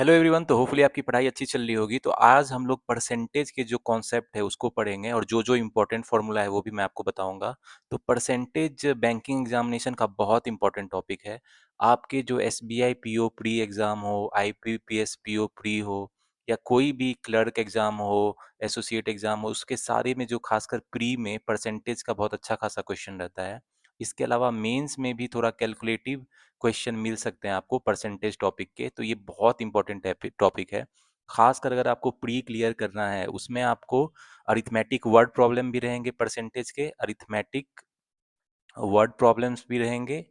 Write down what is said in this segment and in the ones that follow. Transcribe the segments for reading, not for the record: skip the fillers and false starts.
Hello everyone. तो hopefully आपकी पढ़ाई अच्छी चल रही होगी। तो आज हम लोग परसेंटेज के जो कॉन्सेप्ट है उसको पढ़ेंगे और जो जो इम्पोर्टेंट फार्मूला है वो भी मैं आपको बताऊंगा। तो परसेंटेज बैंकिंग एग्जामिनेशन का बहुत इंपॉर्टेंट टॉपिक है। आपके जो एसबीआई पीओ प्री एग्ज़ाम हो, आईपीपीएस पीओ प्री हो, या कोई भी क्लर्क एग्ज़ाम हो, एसोसिएट एग्ज़ाम हो, उसके सारे में जो खासकर प्री में परसेंटेज का बहुत अच्छा खासा क्वेश्चन रहता है। इसके अलावा मेंस में भी थोड़ा कैलकुलेटिव क्वेश्चन मिल सकते हैं आपको परसेंटेज टॉपिक के। तो ये बहुत इंपॉर्टेंट टॉपिक है। खासकर अगर आपको प्री क्लियर करना है, उसमें आपको अरिथमेटिक वर्ड प्रॉब्लम भी रहेंगे, परसेंटेज के अरिथमेटिक वर्ड प्रॉब्लम्स भी रहेंगे,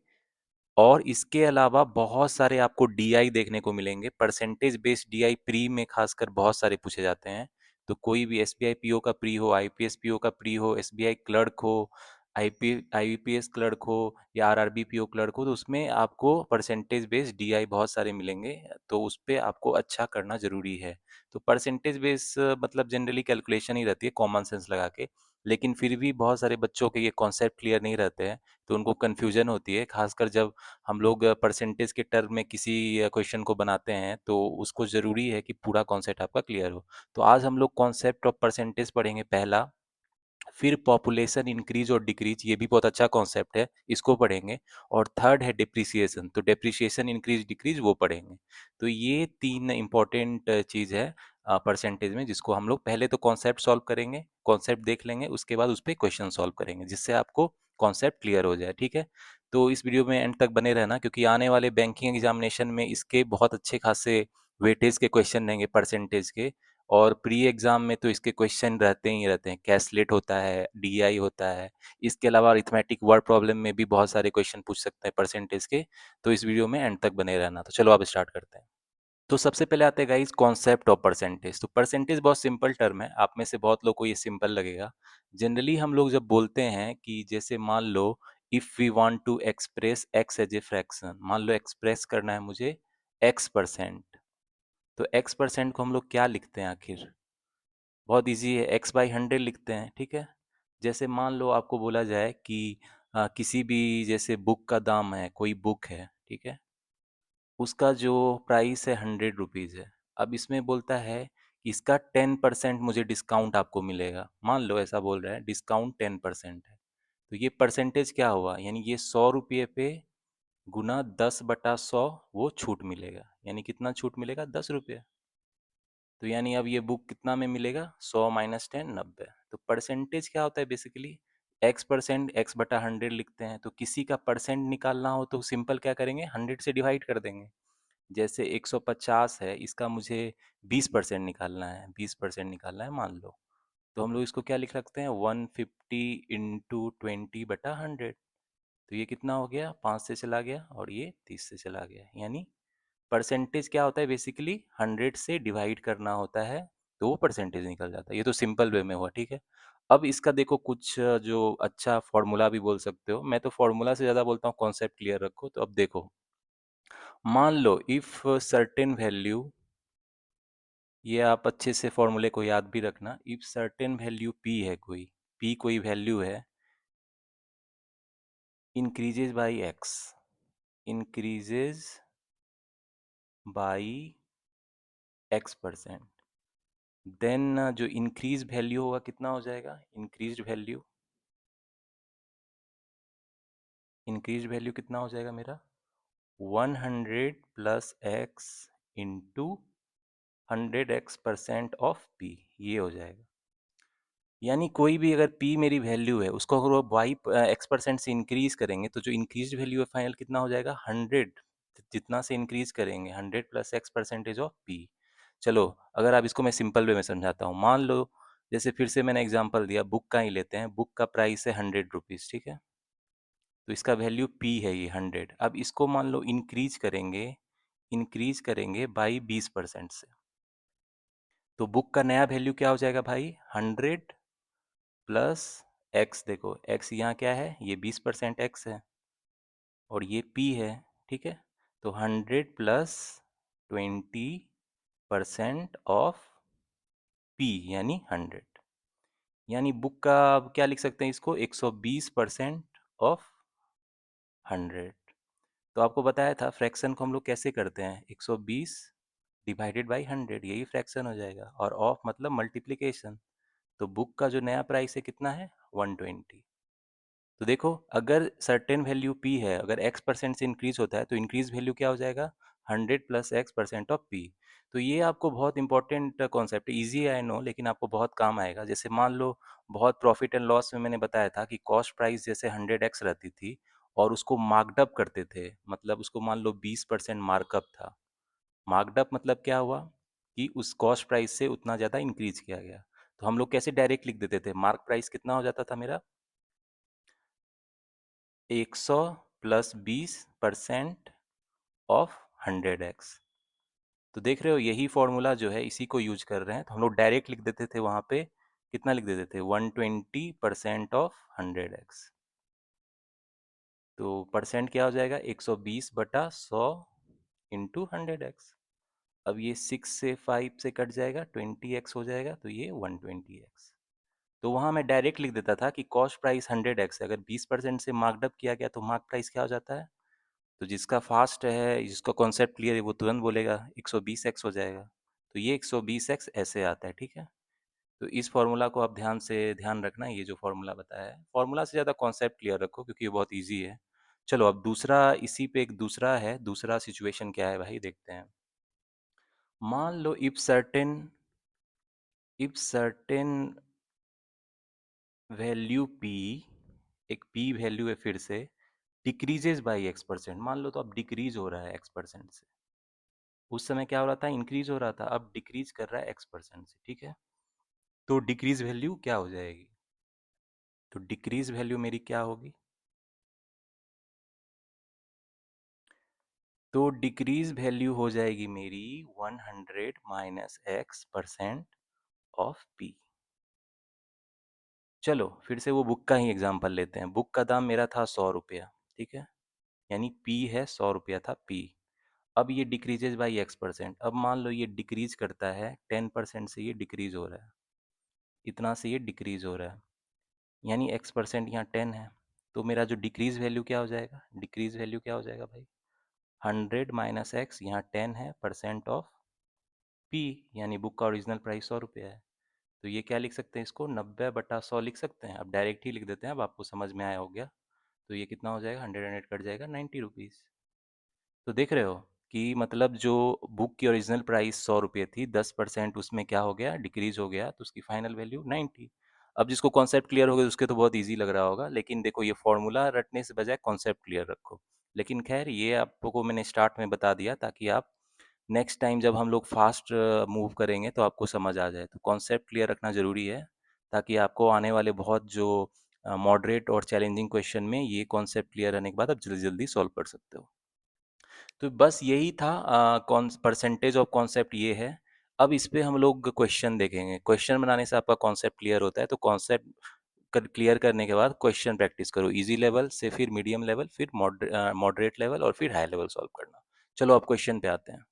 और इसके अलावा बहुत सारे आपको डीआई देखने को मिलेंगे। परसेंटेज बेस्ड डीआई प्री में खासकर बहुत सारे पूछे जाते हैं। तो कोई भी एसबीआई पीओ का प्री हो, आईपीएस पीओ का प्री हो, एसबीआई क्लर्क हो, आईपीएस क्लर्क हो, या आरआरबी पीओ क्लर्क हो, तो उसमें आपको परसेंटेज बेस्ड डीआई बहुत सारे मिलेंगे। तो उस पर आपको अच्छा करना जरूरी है। तो परसेंटेज बेस मतलब जनरली कैलकुलेशन ही रहती है कॉमन सेंस लगा के। लेकिन फिर भी बहुत सारे बच्चों के ये कॉन्सेप्ट क्लियर नहीं रहते हैं, तो उनको कन्फ्यूजन होती है। खासकर जब हम लोग परसेंटेज के टर्म में किसी क्वेश्चन को बनाते हैं, तो उसको ज़रूरी है कि पूरा कॉन्सेप्ट आपका क्लियर हो। तो आज हम लोग कॉन्सेप्ट ऑफ परसेंटेज पढ़ेंगे पहला। फिर पॉपुलेशन इंक्रीज और डिक्रीज, ये भी बहुत अच्छा कॉन्सेप्ट है, इसको पढ़ेंगे। और थर्ड है डिप्रिसिएशन, तो डिप्रिसिएशन इंक्रीज डिक्रीज वो पढ़ेंगे। तो ये तीन इंपॉर्टेंट चीज़ है परसेंटेज में, जिसको हम लोग पहले तो कॉन्सेप्ट सॉल्व करेंगे, कॉन्सेप्ट देख लेंगे, उसके बाद उस पर क्वेश्चन सॉल्व करेंगे, जिससे आपको कॉन्सेप्ट क्लियर हो जाए। ठीक है। तो इस वीडियो में एंड तक बने रहना, क्योंकि आने वाले बैंकिंग एग्जामिनेशन में इसके बहुत अच्छे खासे वेटेज के क्वेश्चन रहेंगे परसेंटेज के। और प्री एग्जाम में तो इसके क्वेश्चन रहते ही रहते हैं, कैसलेट होता है, डीआई होता है। इसके अलावा अरिथमेटिक वर्ड प्रॉब्लम में भी बहुत सारे क्वेश्चन पूछ सकते हैं परसेंटेज के। तो इस वीडियो में एंड तक बने रहना। तो चलो अब स्टार्ट करते हैं। तो सबसे पहले आते हैं गाइस कॉन्सेप्ट ऑफ परसेंटेज। तो परसेंटेज बहुत सिंपल टर्म है, आप में से बहुत लोग को ये सिंपल लगेगा। जनरली हम लोग जब बोलते हैं कि जैसे मान लो, if we want to express x as a fraction, मान लो एक्सप्रेस करना है मुझे एक्स परसेंट। तो एक्स परसेंट को हम लोग क्या लिखते हैं आखिर? बहुत इजी है, एक्स बाई 100 लिखते हैं। ठीक है। जैसे मान लो आपको बोला जाए कि किसी भी जैसे बुक का दाम है, कोई बुक है, ठीक है, उसका जो प्राइस है 100 रुपीज़ है। अब इसमें बोलता है कि इसका 10% मुझे डिस्काउंट आपको मिलेगा। मान लो ऐसा बोल रहा है, डिस्काउंट 10% है। तो ये परसेंटेज क्या हुआ? यानी ये 100 रुपये पे गुना 10/100 वो छूट मिलेगा। यानी कितना छूट मिलेगा? 10 रुपये। तो यानी अब ये बुक कितना में मिलेगा? 100 - 10 90। तो परसेंटेज क्या होता है बेसिकली? एक्स परसेंट, एक्स बटा 100 लिखते हैं। तो किसी का परसेंट निकालना हो तो सिंपल क्या करेंगे? 100 से डिवाइड कर देंगे। जैसे 150 है, इसका मुझे 20% निकालना है, 20% निकालना है मान लो। तो हम लोग इसको क्या लिख सकते हैं? 150 इंटू 20/100। तो ये कितना हो गया? 5 से चला गया और ये 30 से चला गया। यानी परसेंटेज क्या होता है बेसिकली? 100 से डिवाइड करना होता है, तो वो परसेंटेज निकल जाता है। ये तो सिंपल वे में हुआ। ठीक है। अब इसका देखो कुछ जो अच्छा फॉर्मूला भी बोल सकते हो। मैं तो फॉर्मूला से ज़्यादा बोलता हूँ कॉन्सेप्ट क्लियर रखो। तो अब देखो, मान लो इफ़ सर्टेन वैल्यू, ये आप अच्छे से फॉर्मूले को याद भी रखना। इफ़ सर्टेन वैल्यू पी है, कोई पी कोई वैल्यू है, increases by x, increases by x percent, then जो इंक्रीज वैल्यू होगा कितना हो जाएगा? इंक्रीज वैल्यू कितना हो जाएगा मेरा? 100 plus x into 100x% of P, ये हो जाएगा। यानी कोई भी अगर पी मेरी वैल्यू है, उसको अगर वो वाई एक्स परसेंट से इंक्रीज करेंगे, तो जो इंक्रीज वैल्यू है फाइनल कितना हो जाएगा? 100। जितना से इंक्रीज करेंगे 100 plus x percentage of P. चलो, अगर आप इसको मैं सिंपल वे में समझाता हूँ। मान लो, जैसे फिर से मैंने एग्जांपल दिया, बुक का ही लेते हैं। बुक का प्राइस है 100 रुपीज़, ठीक है। तो इसका वैल्यू पी है ये 100। अब इसको मान लो इंक्रीज करेंगे बाई 20% से। तो बुक का नया वैल्यू क्या हो जाएगा भाई? 100 प्लस एक्स। देखो एक्स यहाँ क्या है? ये 20% एक्स है और ये पी है, ठीक है। तो 100 प्लस 20% ऑफ पी यानी 100। यानी बुक का अब क्या लिख सकते हैं इसको? 120% ऑफ 100। तो आपको बताया था फ्रैक्शन को हम लोग कैसे करते हैं? 120 डिवाइडेड बाई 100, यही फ्रैक्शन हो जाएगा। और ऑफ मतलब मल्टीप्लिकेशन। तो बुक का जो नया प्राइस है कितना है, 120। तो देखो, अगर सर्टेन वैल्यू p है, अगर x परसेंट से इंक्रीज होता है तो इंक्रीज वैल्यू क्या हो जाएगा, 100 plus x percent of p। तो ये आपको बहुत इंपॉर्टेंट कॉन्सेप्ट है, ईजी है आई नो, लेकिन आपको बहुत काम आएगा। जैसे मान लो बहुत प्रॉफिट एंड लॉस में मैंने बताया था कि कॉस्ट प्राइस जैसे 100x रहती थी और उसको मार्कडअप करते थे, मतलब उसको मान लो 20% मार्कअप था। मार्कडअप मतलब क्या हुआ कि उस कॉस्ट प्राइस से उतना ज़्यादा इंक्रीज किया गया। तो हम लोग कैसे डायरेक्ट लिख देते थे, मार्क प्राइस कितना हो जाता था मेरा, 100 प्लस 20% ऑफ 100x। तो देख रहे हो, यही फॉर्मूला जो है इसी को यूज कर रहे हैं। तो हम लोग डायरेक्ट लिख देते थे वहाँ पे, कितना लिख देते थे, 120% ऑफ 100x। तो परसेंट क्या हो जाएगा, 120/100 इंटू 100x। अब ये 6 से 5 से कट जाएगा, 20x हो जाएगा, तो ये 120x। तो वहाँ मैं डायरेक्ट लिख देता था कि कॉस्ट प्राइस 100x है, अगर 20% से मार्कडअप किया गया तो मार्क प्राइस क्या हो जाता है। तो जिसका फास्ट है, जिसका कॉन्सेप्ट क्लियर है, वो तुरंत बोलेगा 120x हो जाएगा। तो ये 120x ऐसे आता है, ठीक है। तो इस फॉर्मूला को आप ध्यान से ध्यान रखना, ये जो फॉर्मूला बताया है, फॉर्मूला से ज़्यादा कॉन्सेप्ट क्लियर रखो क्योंकि ये बहुत ईजी है। चलो अब दूसरा, इसी पे एक दूसरा है, दूसरा सिचुएशन क्या है भाई, देखते हैं। मान लो इफ सर्टेन वैल्यू p, एक p वैल्यू है फिर से, डिक्रीजेज बाई x%। मान लो तो अब डिक्रीज हो रहा है x% से, उस समय क्या हो रहा था, इंक्रीज हो रहा था, अब डिक्रीज कर रहा है x% से, ठीक है। तो डिक्रीज वैल्यू क्या हो जाएगी, तो डिक्रीज वैल्यू मेरी क्या होगी, तो डिक्रीज वैल्यू हो जाएगी मेरी 100 माइनस x% ऑफ p। चलो फिर से वो बुक का ही एग्जांपल लेते हैं। बुक का दाम मेरा था 100 रुपया, ठीक है, यानी p है 100 रुपया था p। अब ये डिक्रीजेज बाई x%, अब मान लो ये डिक्रीज करता है 10% से, ये डिक्रीज हो रहा है, इतना से ये डिक्रीज हो रहा है, यानी x% यहाँ 10 है। तो मेरा जो डिक्रीज वैल्यू क्या हो जाएगा, डिक्रीज वैल्यू क्या हो जाएगा भाई, 100 माइनस एक्स, यहाँ 10 है, परसेंट ऑफ p, यानी बुक का ओरिजिनल प्राइस 100 रुपया है। तो ये क्या लिख सकते हैं, इसको 90/100 लिख सकते हैं। अब डायरेक्ट ही लिख देते हैं, अब आपको समझ में आया हो गया। तो ये कितना हो जाएगा, 100 कट जाएगा, 90 रुपीज़। तो देख रहे हो कि मतलब जो बुक की ओरिजिनल प्राइस 100 रुपये थी, 10% उसमें क्या हो गया, डिक्रीज हो गया, तो उसकी फाइनल वैल्यू 90। अब जिसको कॉन्सेप्ट क्लियर हो गया उसके तो बहुत इजी लग रहा होगा, लेकिन देखो ये फॉर्मूला रटने से बजाय कॉन्सेप्ट क्लियर रखो। लेकिन खैर, ये आपको मैंने स्टार्ट में बता दिया ताकि आप नेक्स्ट टाइम जब हम लोग फास्ट मूव करेंगे तो आपको समझ आ जाए। तो कॉन्सेप्ट क्लियर रखना ज़रूरी है ताकि आपको आने वाले बहुत जो मॉडरेट और चैलेंजिंग क्वेश्चन में ये कॉन्सेप्ट क्लियर रहने के बाद आप जल्दी जल्दी सॉल्व कर सकते हो। तो बस यही था, कौन परसेंटेज ऑफ कॉन्सेप्ट ये है। अब इस पे हम लोग क्वेश्चन देखेंगे। क्वेश्चन बनाने से आपका कॉन्सेप्ट क्लियर होता है, तो कॉन्सेप्ट क्लियर करने के बाद क्वेश्चन प्रैक्टिस करो इजी लेवल से, फिर मीडियम लेवल, फिर मॉडरेट लेवल और फिर हाई लेवल सॉल्व करना। चलो अब क्वेश्चन पे आते हैं।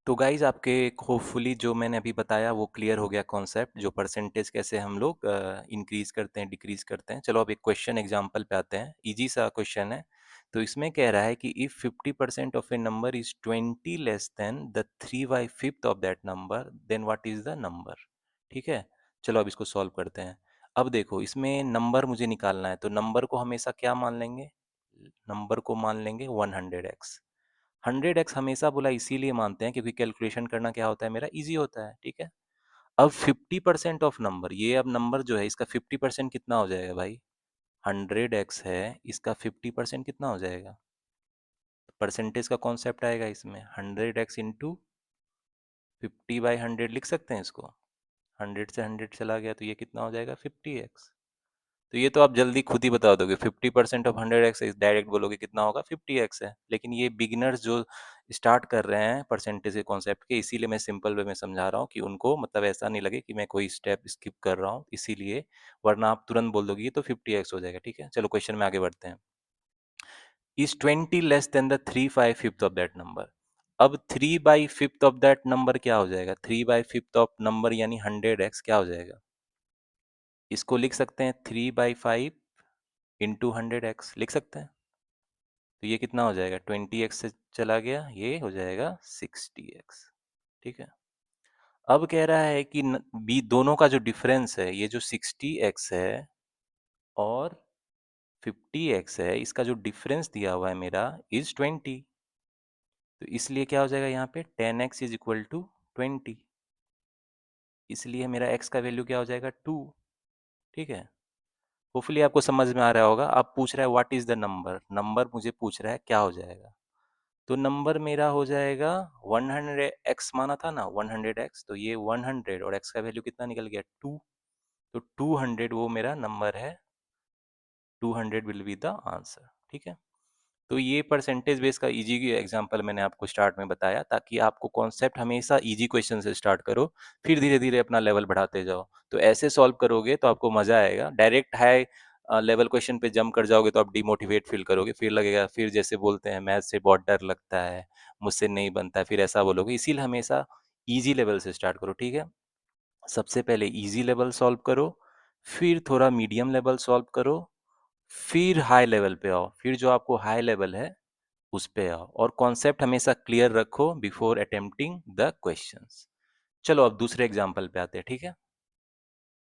तो गाइज आपके होपफुली जो मैंने अभी बताया वो क्लियर हो गया कॉन्सेप्ट, जो परसेंटेज कैसे हम लोग इंक्रीज करते हैं, डिक्रीज करते हैं। चलो अब एक क्वेश्चन एग्जांपल पे आते हैं, इजी सा क्वेश्चन है। तो इसमें कह रहा है कि if 50% of a number is 20 less than the 3/5 of that number, then what is the number. ठीक है, चलो अब इसको सॉल्व करते हैं। अब देखो, इसमें नंबर मुझे निकालना है, तो नंबर को हमेशा क्या मान लेंगे, नंबर को मान लेंगे 100x। 100x हमेशा बोला इसीलिए मानते हैं क्योंकि कैलकुलेशन करना क्या होता है मेरा, इजी होता है, ठीक है। अब 50% ऑफ नंबर, ये अब नंबर जो है इसका 50% कितना हो जाएगा भाई, 100x है, इसका 50% कितना हो जाएगा। परसेंटेज का कॉन्सेप्ट आएगा इसमें, 100x इंटू 50/100 लिख सकते हैं इसको। 100 से 100 चला गया तो ये कितना हो जाएगा, 50x। तो ये तो आप जल्दी खुद ही बता दोगे, 50% ऑफ 100x डायरेक्ट बोलोगे कितना होगा, 50x है। लेकिन ये बिगिनर्स जो स्टार्ट कर रहे हैं परसेंटेज के कॉन्सेप्ट के, इसीलिए मैं सिंपल वे में समझा रहा हूँ कि उनको मतलब ऐसा नहीं लगे कि मैं कोई स्टेप स्किप कर रहा हूँ, इसीलिए। वरना आप तुरंत बोल दोगे ये तो 50x हो जाएगा, ठीक है। चलो क्वेश्चन में आगे बढ़ते हैं। Is 20 less than the 3/5 of that number. अब 3/5 ऑफ दैट नंबर क्या हो जाएगा, 3/5 ऑफ नंबर यानी 100x क्या हो जाएगा। इसको लिख सकते हैं 3/5 इंटू 100x लिख सकते हैं। तो ये कितना हो जाएगा, 20x से चला गया, ये हो जाएगा 60x। ठीक है। अब कह रहा है कि बी दोनों का जो डिफरेंस है, ये जो 60x है और 50x है, इसका जो डिफरेंस दिया हुआ है मेरा इज 20। तो इसलिए क्या हो जाएगा यहाँ पे 10x इज इक्वल टू 20। इसलिए मेरा x का वैल्यू क्या हो जाएगा 2। ठीक है। होपफुली आपको समझ में आ रहा होगा। अब पूछ रहा है what is the number, number मुझे पूछ रहा है क्या हो जाएगा। तो नंबर मेरा हो जाएगा 100x, माना था ना 100x, तो ये 100 और x का वैल्यू कितना निकल गया 2। तो 200 वो मेरा नंबर है, 200 विल बी द आंसर। ठीक है। तो ये परसेंटेज बेस का इजी एग्जांपल मैंने आपको स्टार्ट में बताया, ताकि आपको कॉन्सेप्ट हमेशा इजी क्वेश्चन से स्टार्ट करो, फिर धीरे धीरे अपना लेवल बढ़ाते जाओ। तो ऐसे सॉल्व करोगे तो आपको मजा आएगा। डायरेक्ट हाई लेवल क्वेश्चन पे जंप कर जाओगे तो आप डिमोटिवेट फील करोगे, फिर लगेगा, फिर जैसे बोलते हैं मैथ से बहुत डर लगता है, मुझसे नहीं बनता है, फिर ऐसा बोलोगे। इसीलिए हमेशा इजी लेवल से स्टार्ट करो। ठीक है। सबसे पहले इजी लेवल सॉल्व करो, फिर थोड़ा मीडियम लेवल सॉल्व करो, फिर हाई लेवल पे आओ, फिर जो आपको हाई लेवल है उस पे आओ। और कॉन्सेप्ट हमेशा क्लियर रखो बिफोर अटेम्प्टिंग द क्वेश्चंस। चलो अब दूसरे एग्जाम्पल पे आते हैं। ठीक है।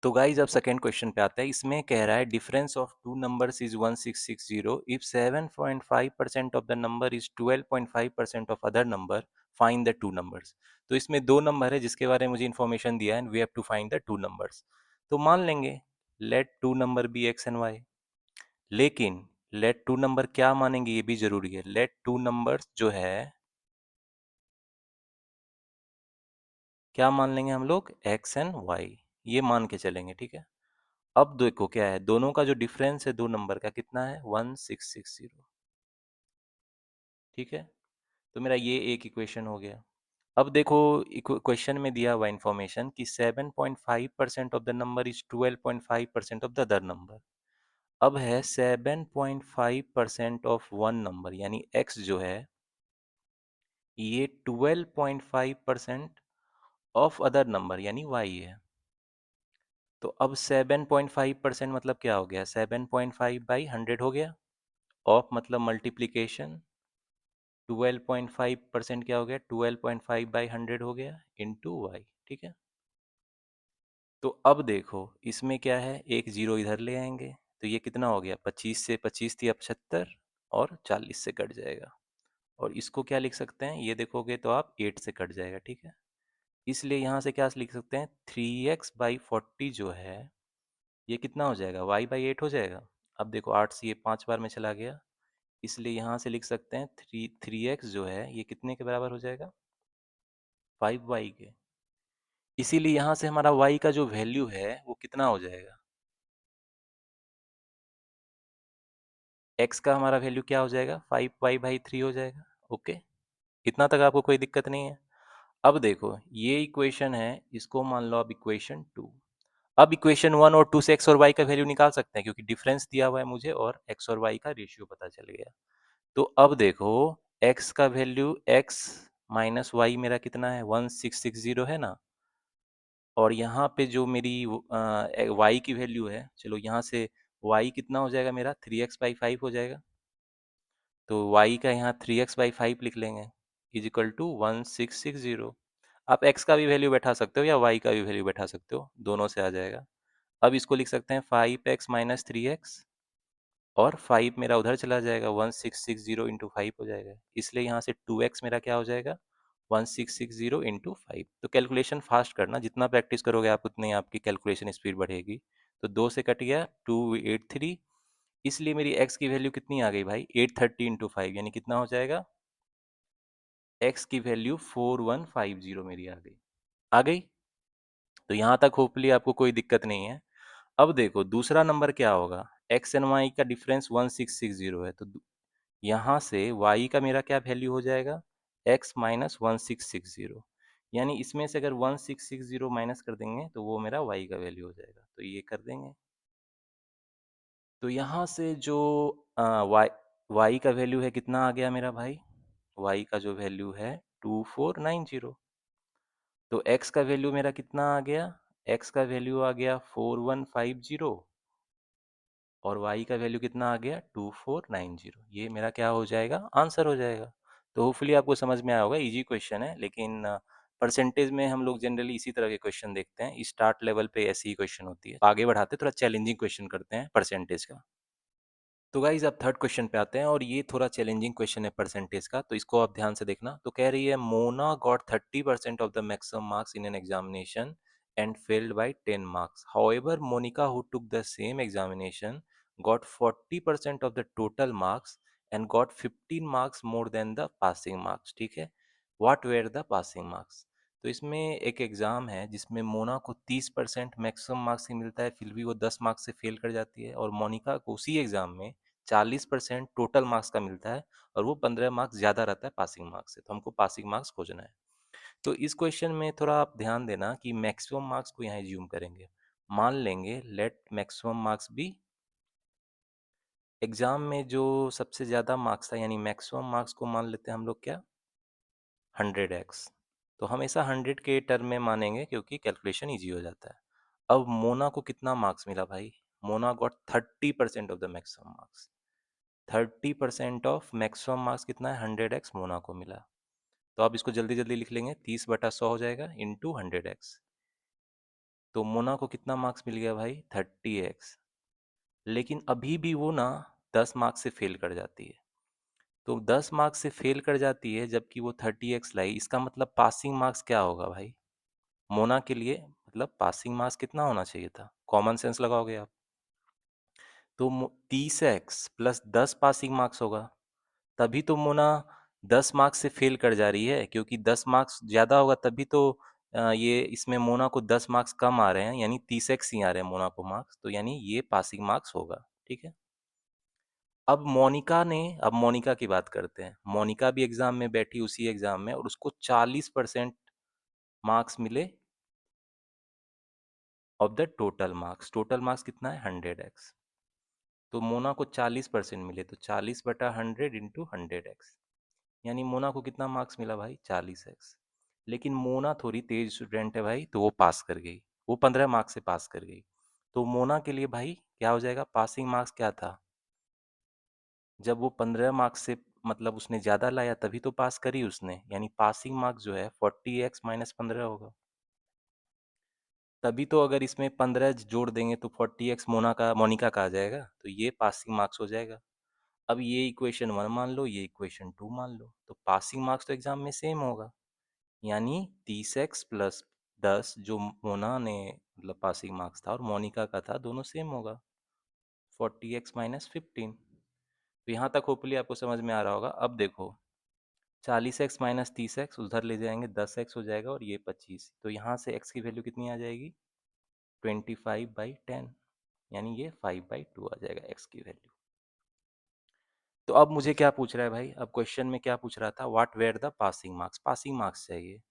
तो गाइज अब सेकंड क्वेश्चन पे आते हैं। इसमें कह रहा है difference of two numbers is 1660 if 7.5% of the number is 12.5% of other number, find the two numbers. तो इसमें दो नंबर है जिसके बारे में मुझे इन्फॉर्मेशन दिया है, we have to find the two numbers. तो मान लेंगे let two number be x and y. लेकिन लेट टू नंबर क्या मानेंगे ये भी जरूरी है। लेट टू नंबर्स जो है क्या मान लेंगे हम लोग, एक्स एंड वाई, ये मान के चलेंगे। ठीक है। अब देखो क्या है, दोनों का जो डिफरेंस है दो नंबर का कितना है 1660। ठीक है। तो मेरा ये एक इक्वेशन हो गया। अब देखो क्वेश्चन में दिया हुआ इंफॉर्मेशन कि 7.5% of the number is 12.5% of the other number. अब है 7.5% ऑफ वन नंबर यानी x जो है, ये 12.5% ऑफ अदर नंबर यानी y है। तो अब 7.5% मतलब क्या हो गया, 7.5/100 हो गया। ऑफ मतलब मल्टीप्लीकेशन, 12.5% क्या हो गया, 12.5/100 हो गया इंटू वाई। ठीक है। तो अब देखो इसमें क्या है, एक जीरो इधर ले आएंगे तो ये कितना हो गया, 25 से 25 थी अब 76 और 40 से कट जाएगा। और इसको क्या लिख सकते हैं, ये देखोगे तो आप 8 से कट जाएगा। ठीक है। इसलिए यहाँ से क्या लिख सकते हैं, 3x/40 जो है ये कितना हो जाएगा, y/8 हो जाएगा। अब देखो 8 से ये 5 बार में चला गया, इसलिए यहाँ से लिख सकते हैं 3x जो है ये कितने के बराबर हो जाएगा, 5y के। इसीलिए यहाँ से हमारा y का जो वैल्यू है वो कितना हो जाएगा, x का हमारा वैल्यू क्या हो जाएगा, 5y/3 हो जाएगा। ओके। इतना तक आपको कोई दिक्कत नहीं है। अब देखो ये इक्वेशन है, इसको मान लो अब इक्वेशन 2। अब इक्वेशन 1 और 2 से x और y का वैल्यू निकाल सकते हैं, क्योंकि डिफरेंस दिया हुआ है मुझे और x और y का रेशियो पता चल गया। तो अब देखो x का वैल्यू, x माइनस वाई मेरा कितना है 1660 है ना। और यहाँ पे जो मेरी y की वैल्यू है, चलो यहाँ से y कितना हो जाएगा मेरा 3x/5 हो जाएगा। तो y का यहाँ 3x/5 लिख लेंगे इज इक्वल टू 1660। आप x का भी वैल्यू बैठा सकते हो या y का भी वैल्यू बैठा सकते हो, दोनों से आ जाएगा। अब इसको लिख सकते हैं 5x माइनस 3x, और 5 मेरा उधर चला जाएगा, 1660 इंटू 5 हो जाएगा। इसलिए यहाँ से 2x मेरा क्या हो जाएगा, 1660 इंटू 5। तो कैलकुलेशन फास्ट करना, जितना प्रैक्टिस करोगे आप उतनी आपकी कैलकुलेशन स्पीड बढ़ेगी। तो 2 से कट गया 283, इसलिए मेरी x की वैल्यू कितनी आ गई भाई, 830 इंटू 5 यानी कितना हो जाएगा, x की वैल्यू 4150 मेरी आ गई। आ गई। तो यहाँ तक होपफुली आपको कोई दिक्कत नहीं है। अब देखो दूसरा नंबर क्या होगा, x एंड y का डिफरेंस 1660 है, तो यहाँ से y का मेरा क्या वैल्यू हो जाएगा, x माइनस 1660। यानी इसमें से अगर 1660 माइनस कर देंगे तो वो मेरा y का वैल्यू हो जाएगा, तो ये कर देंगे। तो यहाँ से जो y का वैल्यू है कितना आ गया मेरा भाई, y का जो वैल्यू है 2490। तो x का वैल्यू मेरा कितना आ गया, x का वैल्यू आ गया 4150 और y का वैल्यू कितना आ गया 2490। ये मेरा क्या हो जाएगा, आंसर हो जाएगा। तो होपफुली आपको समझ में आया होगा, इजी क्वेश्चन है, लेकिन परसेंटेज में हम लोग जनरली इसी तरह के क्वेश्चन देखते हैं, स्टार्ट लेवल पे ऐसी ही क्वेश्चन होती है। आगे बढ़ाते थोड़ा चैलेंजिंग क्वेश्चन करते हैं परसेंटेज का। तो गाइज अब थर्ड क्वेश्चन पे आते हैं, और ये थोड़ा चैलेंजिंग क्वेश्चन है परसेंटेज का, तो इसको आप ध्यान से देखना। तो कह रही है Mona got 30% of the maximum marks in an examination and failed by 10 marks. However Monika who took the same examination got 40% of the total marks and got 15 marks more than the passing marks. ठीक है, what were the passing marks. तो इसमें एक exam है जिसमें मोना को 30% maximum marks ही मिलता है, फिर भी वो 10 मार्क्स से फेल कर जाती है, और मोनिका को उसी एग्ज़ाम में 40% टोटल मार्क्स का मिलता है, और वो 15 मार्क्स ज़्यादा रहता है पासिंग मार्क्स से। तो हमको पासिंग मार्क्स खोजना है। तो इस क्वेश्चन में थोड़ा आप ध्यान देना कि मैक्सिमम मार्क्स को यहाँ एज्यूम करेंगे। मान लेंगे लेट मैक्सिमम मार्क्स भी, एग्जाम में जो सबसे ज़्यादा मार्क्स था यानी मैक्सिमम मार्क्स को मान लेते हैं हम लोग क्या, 100x। तो हमेशा 100 के टर्म में मानेंगे क्योंकि कैलकुलेशन ईजी हो जाता है। अब मोना को कितना मार्क्स मिला भाई, Mona got 30% of the maximum marks. 30% of maximum marks कितना है, 100x मोना को मिला। तो आप इसको जल्दी जल्दी लिख लेंगे, 30/100 हो जाएगा इंटू 100x। तो मोना को कितना मार्क्स मिल गया भाई, 30x। लेकिन अभी भी वो ना 10 मार्क्स से फेल कर जाती है। तो 10 मार्क्स से फेल कर जाती है जबकि वो 30x लाई, इसका मतलब पासिंग मार्क्स क्या होगा भाई मोना के लिए, मतलब पासिंग मार्क्स कितना होना चाहिए था, कॉमन सेंस लगाओगे आप। तो 30x प्लस 10 पासिंग मार्क्स होगा, तभी तो मोना 10 मार्क्स से फेल कर जा रही है, क्योंकि 10 मार्क्स ज़्यादा होगा तभी तो ये इसमें मोना को 10 मार्क्स कम आ रहे हैं, यानी 30x ही आ रहे हैं मोना को मार्क्स, तो यानी ये पासिंग मार्क्स होगा। ठीक है, अब मोनिका की बात करते हैं। मोनिका भी एग्ज़ाम में बैठी उसी एग्ज़ाम में, और उसको 40% मार्क्स मिले of the total marks. Total marks कितना है, 100x। तो मोना को 40% मिले, तो 40/100 इंटू 100x, यानी मोना को कितना मार्क्स मिला भाई, 40x। लेकिन मोना थोड़ी तेज स्टूडेंट है भाई, तो वो पास कर गई, वो 15 मार्क्स से पास कर गई। तो मोना के लिए भाई क्या हो जाएगा, पासिंग मार्क्स क्या था, जब वो 15 मार्क्स से मतलब उसने ज़्यादा लाया तभी तो पास करी उसने, यानी पासिंग मार्क्स जो है 40x - 15 होगा। तभी तो अगर इसमें 15 जोड़ देंगे तो 40x मोनिका का आ जाएगा, तो ये पासिंग मार्क्स हो जाएगा। अब ये इक्वेशन 1 मान लो, ये इक्वेशन 2 मान लो, तो पासिंग मार्क्स तो एग्जाम में सेम होगा, यानी 30x प्लस 10 जो मोना ने मतलब पासिंग मार्क्स था और मोनिका का था, दोनों सेम होगा, 40x - 15। तो यहाँ तक होपफुली आपको समझ में आ रहा होगा। अब देखो 40x - 30x उधर ले जाएंगे, 10x हो जाएगा, और ये 25, तो यहाँ से x की वैल्यू कितनी आ जाएगी, 25/10, यानी ये 5/2 आ जाएगा x की वैल्यू। तो अब मुझे क्या पूछ रहा है भाई, अब क्वेश्चन में क्या पूछ रहा था, what were the passing marks, passing marks चाहिए।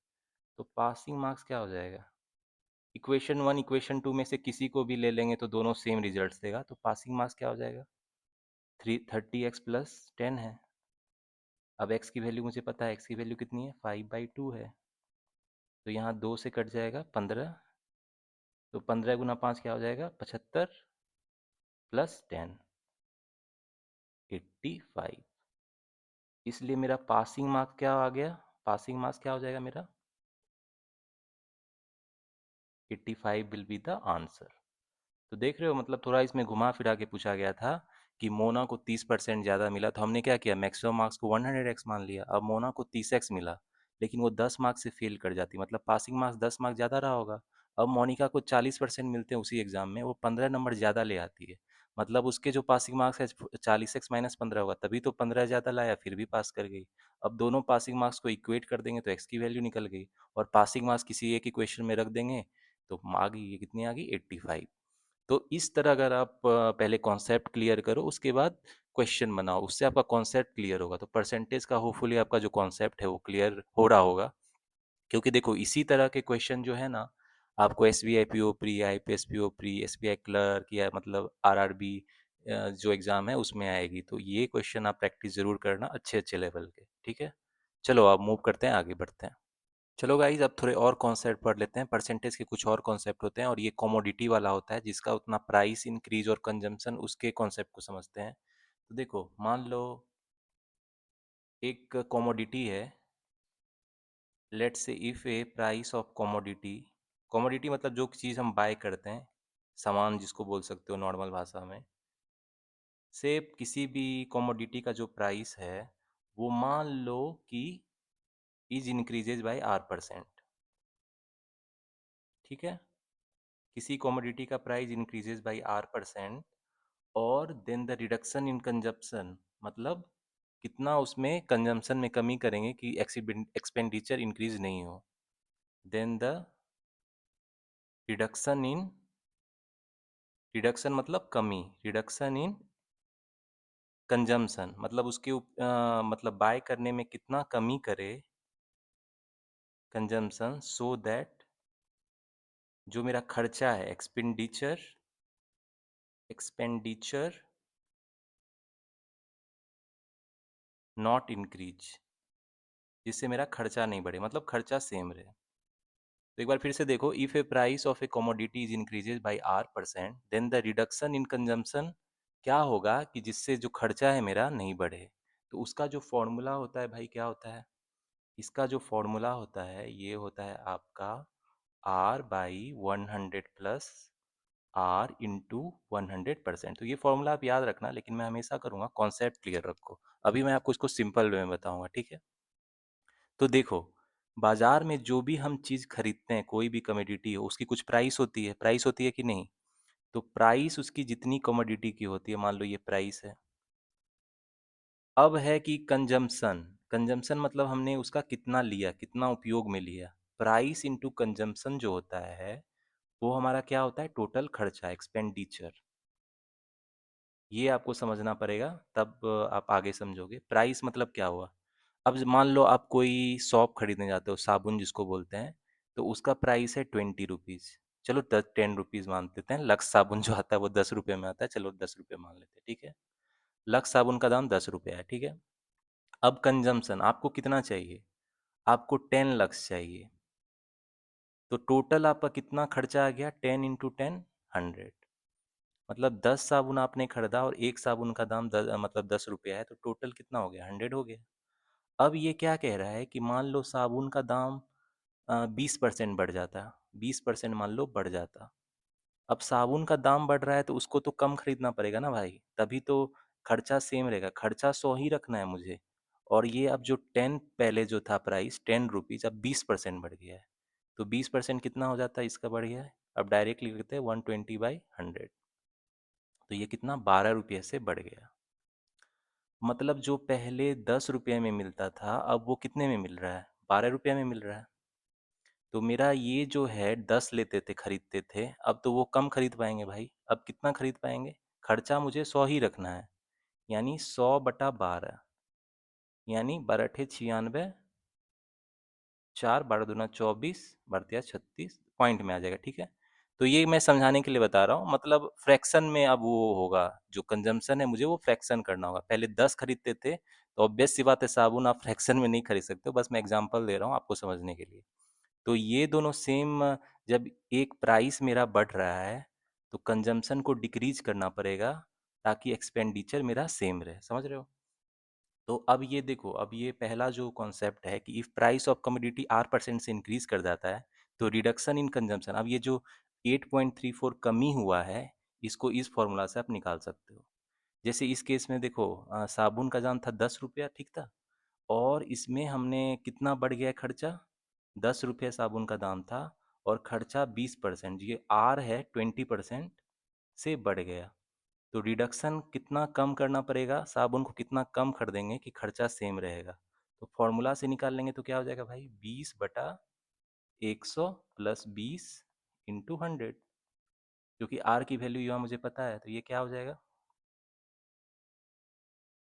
तो पासिंग मार्क्स क्या हो जाएगा, इक्वेशन 1 इक्वेशन 2 में से किसी को भी ले लेंगे तो दोनों सेम रिजल्ट देगा, तो पासिंग मार्क्स क्या हो जाएगा, 30x + 10 है। अब x की वैल्यू मुझे पता है, x की वैल्यू कितनी है, 5/2 है। तो यहाँ 2 से कट जाएगा 15, तो 15 × 5 क्या हो जाएगा, 75 + 10, 85। इसलिए मेरा पासिंग मार्क्स क्या आ गया, पासिंग मार्क्स क्या हो जाएगा मेरा, 85 विल बी द आंसर। तो देख रहे हो, मतलब थोड़ा इसमें घुमा फिरा के पूछा गया था कि मोना को 30% ज़्यादा मिला, तो हमने क्या किया, मैक्सिमम मार्क्स को 100x मान लिया। अब मोना को 30x मिला, लेकिन वो 10 मार्क्स से फेल कर जाती, मतलब पासिंग मार्क्स 10 मार्क्स ज़्यादा रहा होगा। अब मोनिका को 40% मिलते हैं उसी एग्ज़ाम में, वो 15 नंबर ज़्यादा ले आती है, मतलब उसके जो पासिंग मार्क्स है 40x - 15 होगा, तभी तो 15 ज़्यादा लाया फिर भी पास कर गई। अब दोनों पासिंग मार्क्स को इक्वेट कर देंगे तो एक्स की वैल्यू निकल गई, और पासिंग मार्क्स किसी एक इक्वेशन में रख देंगे तो आ गई, ये कितनी आ गई, 85। तो इस तरह अगर आप पहले कॉन्सेप्ट क्लियर करो, उसके बाद क्वेश्चन बनाओ, उससे आपका कॉन्सेप्ट क्लियर होगा। तो परसेंटेज का होपफुली आपका जो कॉन्सेप्ट है वो क्लियर हो रहा होगा, क्योंकि देखो इसी तरह के क्वेश्चन जो है ना, आपको S B I P O pre, I P S P O pre, S B I clerk, या मतलब आर आर बी जो एग्ज़ाम है उसमें आएगी। तो ये क्वेश्चन आप प्रैक्टिस ज़रूर करना अच्छे अच्छे लेवल के, ठीक है। चलो आप मूव करते हैं, आगे बढ़ते हैं। चलो गाइज अब थोड़े और कॉन्सेप्ट पढ़ लेते हैं। परसेंटेज के कुछ और कॉन्सेप्ट होते हैं और ये कमोडिटी वाला होता है जिसका उतना प्राइस इंक्रीज और कंजम्पशन, उसके कॉन्सेप्ट को समझते हैं। तो देखो, मान लो एक कमोडिटी है। Let's say if a price of commodity, commodity मतलब जो चीज़ हम बाय करते हैं, सामान जिसको बोल सकते हो नॉर्मल भाषा में, से किसी भी कमोडिटी का जो प्राइस है वो मान लो कि इज इंक्रीजेज बाय R%। ठीक है, किसी कमोडिटी का प्राइस इंक्रीजेज बाय R%, और then the reduction in consumption, मतलब कितना उसमें कंजम्पशन में कमी करेंगे कि एक्सपेंडिचर इंक्रीज नहीं हो। Then the reduction in, reduction मतलब कमी, रिडक्शन इन कंजम्पशन मतलब मतलब बाय करने में कितना कमी करे कंजम्पशन, सो दैट जो मेरा खर्चा है, एक्सपेंडिचर, एक्सपेंडिचर नॉट इंक्रीज, जिससे मेरा खर्चा नहीं बढ़े, मतलब खर्चा सेम रहे। तो एक बार फिर से देखो, if a price of a commodity is increases by R%, then the reduction in consumption क्या होगा कि जिससे जो खर्चा है मेरा नहीं बढ़े। तो उसका जो फॉर्मूला होता है भाई, क्या होता है, इसका जो फॉर्मूला होता है ये होता है आपका R/100 प्लस R इंटू 100%। तो ये फॉर्मूला आप याद रखना, लेकिन मैं हमेशा करूँगा कॉन्सेप्ट क्लियर रखो। अभी मैं आपको इसको सिंपल वे में बताऊंगा, ठीक है। तो देखो, बाजार में जो भी हम चीज़ खरीदते हैं, कोई भी कमोडिटी हो, उसकी कुछ प्राइस होती है कि नहीं। तो प्राइस उसकी जितनी कमोडिटी की होती है, मान लो ये प्राइस है। अब है कि कंजम्पशन, कंजम्पशन मतलब हमने उसका कितना लिया, कितना उपयोग में लिया। प्राइस इंटू कंजम्पशन जो होता है वो हमारा क्या होता है, टोटल खर्चा, एक्सपेंडिचर। ये आपको समझना पड़ेगा, तब आप आगे समझोगे। प्राइस मतलब क्या हुआ। अब मान लो आप कोई शॉप खरीदने जाते हो, साबुन जिसको बोलते हैं, तो उसका प्राइस है 20 रुपीज़। चलो 10 रुपीज़ मान लेते हैं। लक्स साबुन जो आता है वो 10 रुपये में आता है, चलो 10 रुपये मान लेते हैं, ठीक है। लक्स साबुन का दाम 10 रुपये है, ठीक है। अब कंजम्पशन आपको कितना चाहिए, आपको 10 लक्स चाहिए। तो टोटल आपका कितना खर्चा आ गया, 10 × 10, 100। मतलब 10 साबुन आपने खरीदा और एक साबुन का दाम मतलब 10 रुपया है, तो टोटल कितना हो गया, 100 हो गया। अब ये क्या कह रहा है कि मान लो साबुन का दाम 20% बढ़ जाता, 20% मान लो बढ़ जाता। अब साबुन का दाम बढ़ रहा है तो उसको तो कम खरीदना पड़ेगा ना भाई, तभी तो खर्चा सेम रहेगा। खर्चा 100 ही रखना है मुझे। और ये अब जो 10 पहले जो था प्राइस 10 रुपीज़, अब 20% बढ़ गया है। तो 20% कितना हो जाता है, इसका बढ़ गया है। अब डायरेक्टली लिखते हैं 120/100। तो ये कितना, 12 रुपये से बढ़ गया। मतलब जो पहले 10 रुपये में मिलता था अब वो कितने में मिल रहा है, 12 रुपये में मिल रहा है। तो मेरा ये जो है 10 लेते थे, खरीदते थे, अब तो वो कम खरीद पाएंगे भाई। अब कितना खरीद पाएंगे, खर्चा मुझे 100 ही रखना है, यानी 100/12, यानी 12×8 = 96, 4 12 दूना 24, बढ़ते 36 पॉइंट में आ जाएगा, ठीक है। तो ये मैं समझाने के लिए बता रहा हूँ, मतलब फ्रैक्शन में अब वो होगा, जो कंजम्पशन है मुझे वो फ्रैक्शन करना होगा। पहले 10 खरीदते थे तो ऑब्वियस सी बात है, साबुन आप फ्रैक्शन में नहीं खरीद सकते हो। बस मैं एग्जांपल दे रहा हूँ आपको समझने के लिए। तो ये दोनों सेम, जब एक प्राइस मेरा बढ़ रहा है तो कंजम्पशन को डिक्रीज करना पड़ेगा ताकि एक्सपेंडिचर मेरा सेम रहे, समझ रहे हो। तो अब ये देखो, अब ये पहला जो कॉन्सेप्ट है कि if price of commodity R% से इंक्रीज कर जाता है तो रिडक्शन इन कंजम्पशन, अब ये जो 8.34 कमी हुआ है, इसको इस फॉर्मूला से आप निकाल सकते हो। जैसे इस केस में देखो, साबुन का दाम था 10 रुपया, ठीक था। और इसमें हमने कितना बढ़ गया है खर्चा, 10 रुपये साबुन का दाम था और खर्चा 20%, ये आर है 20% से बढ़ गया। तो रिडक्शन कितना कम करना पड़ेगा, साबुन को कितना कम कर देंगे कि खर्चा सेम रहेगा। तो फॉर्मूला से निकाल लेंगे तो क्या हो जाएगा भाई, 20/100 प्लस 20 × 100, क्योंकि आर की वैल्यू यहाँ मुझे पता है। तो ये क्या हो जाएगा,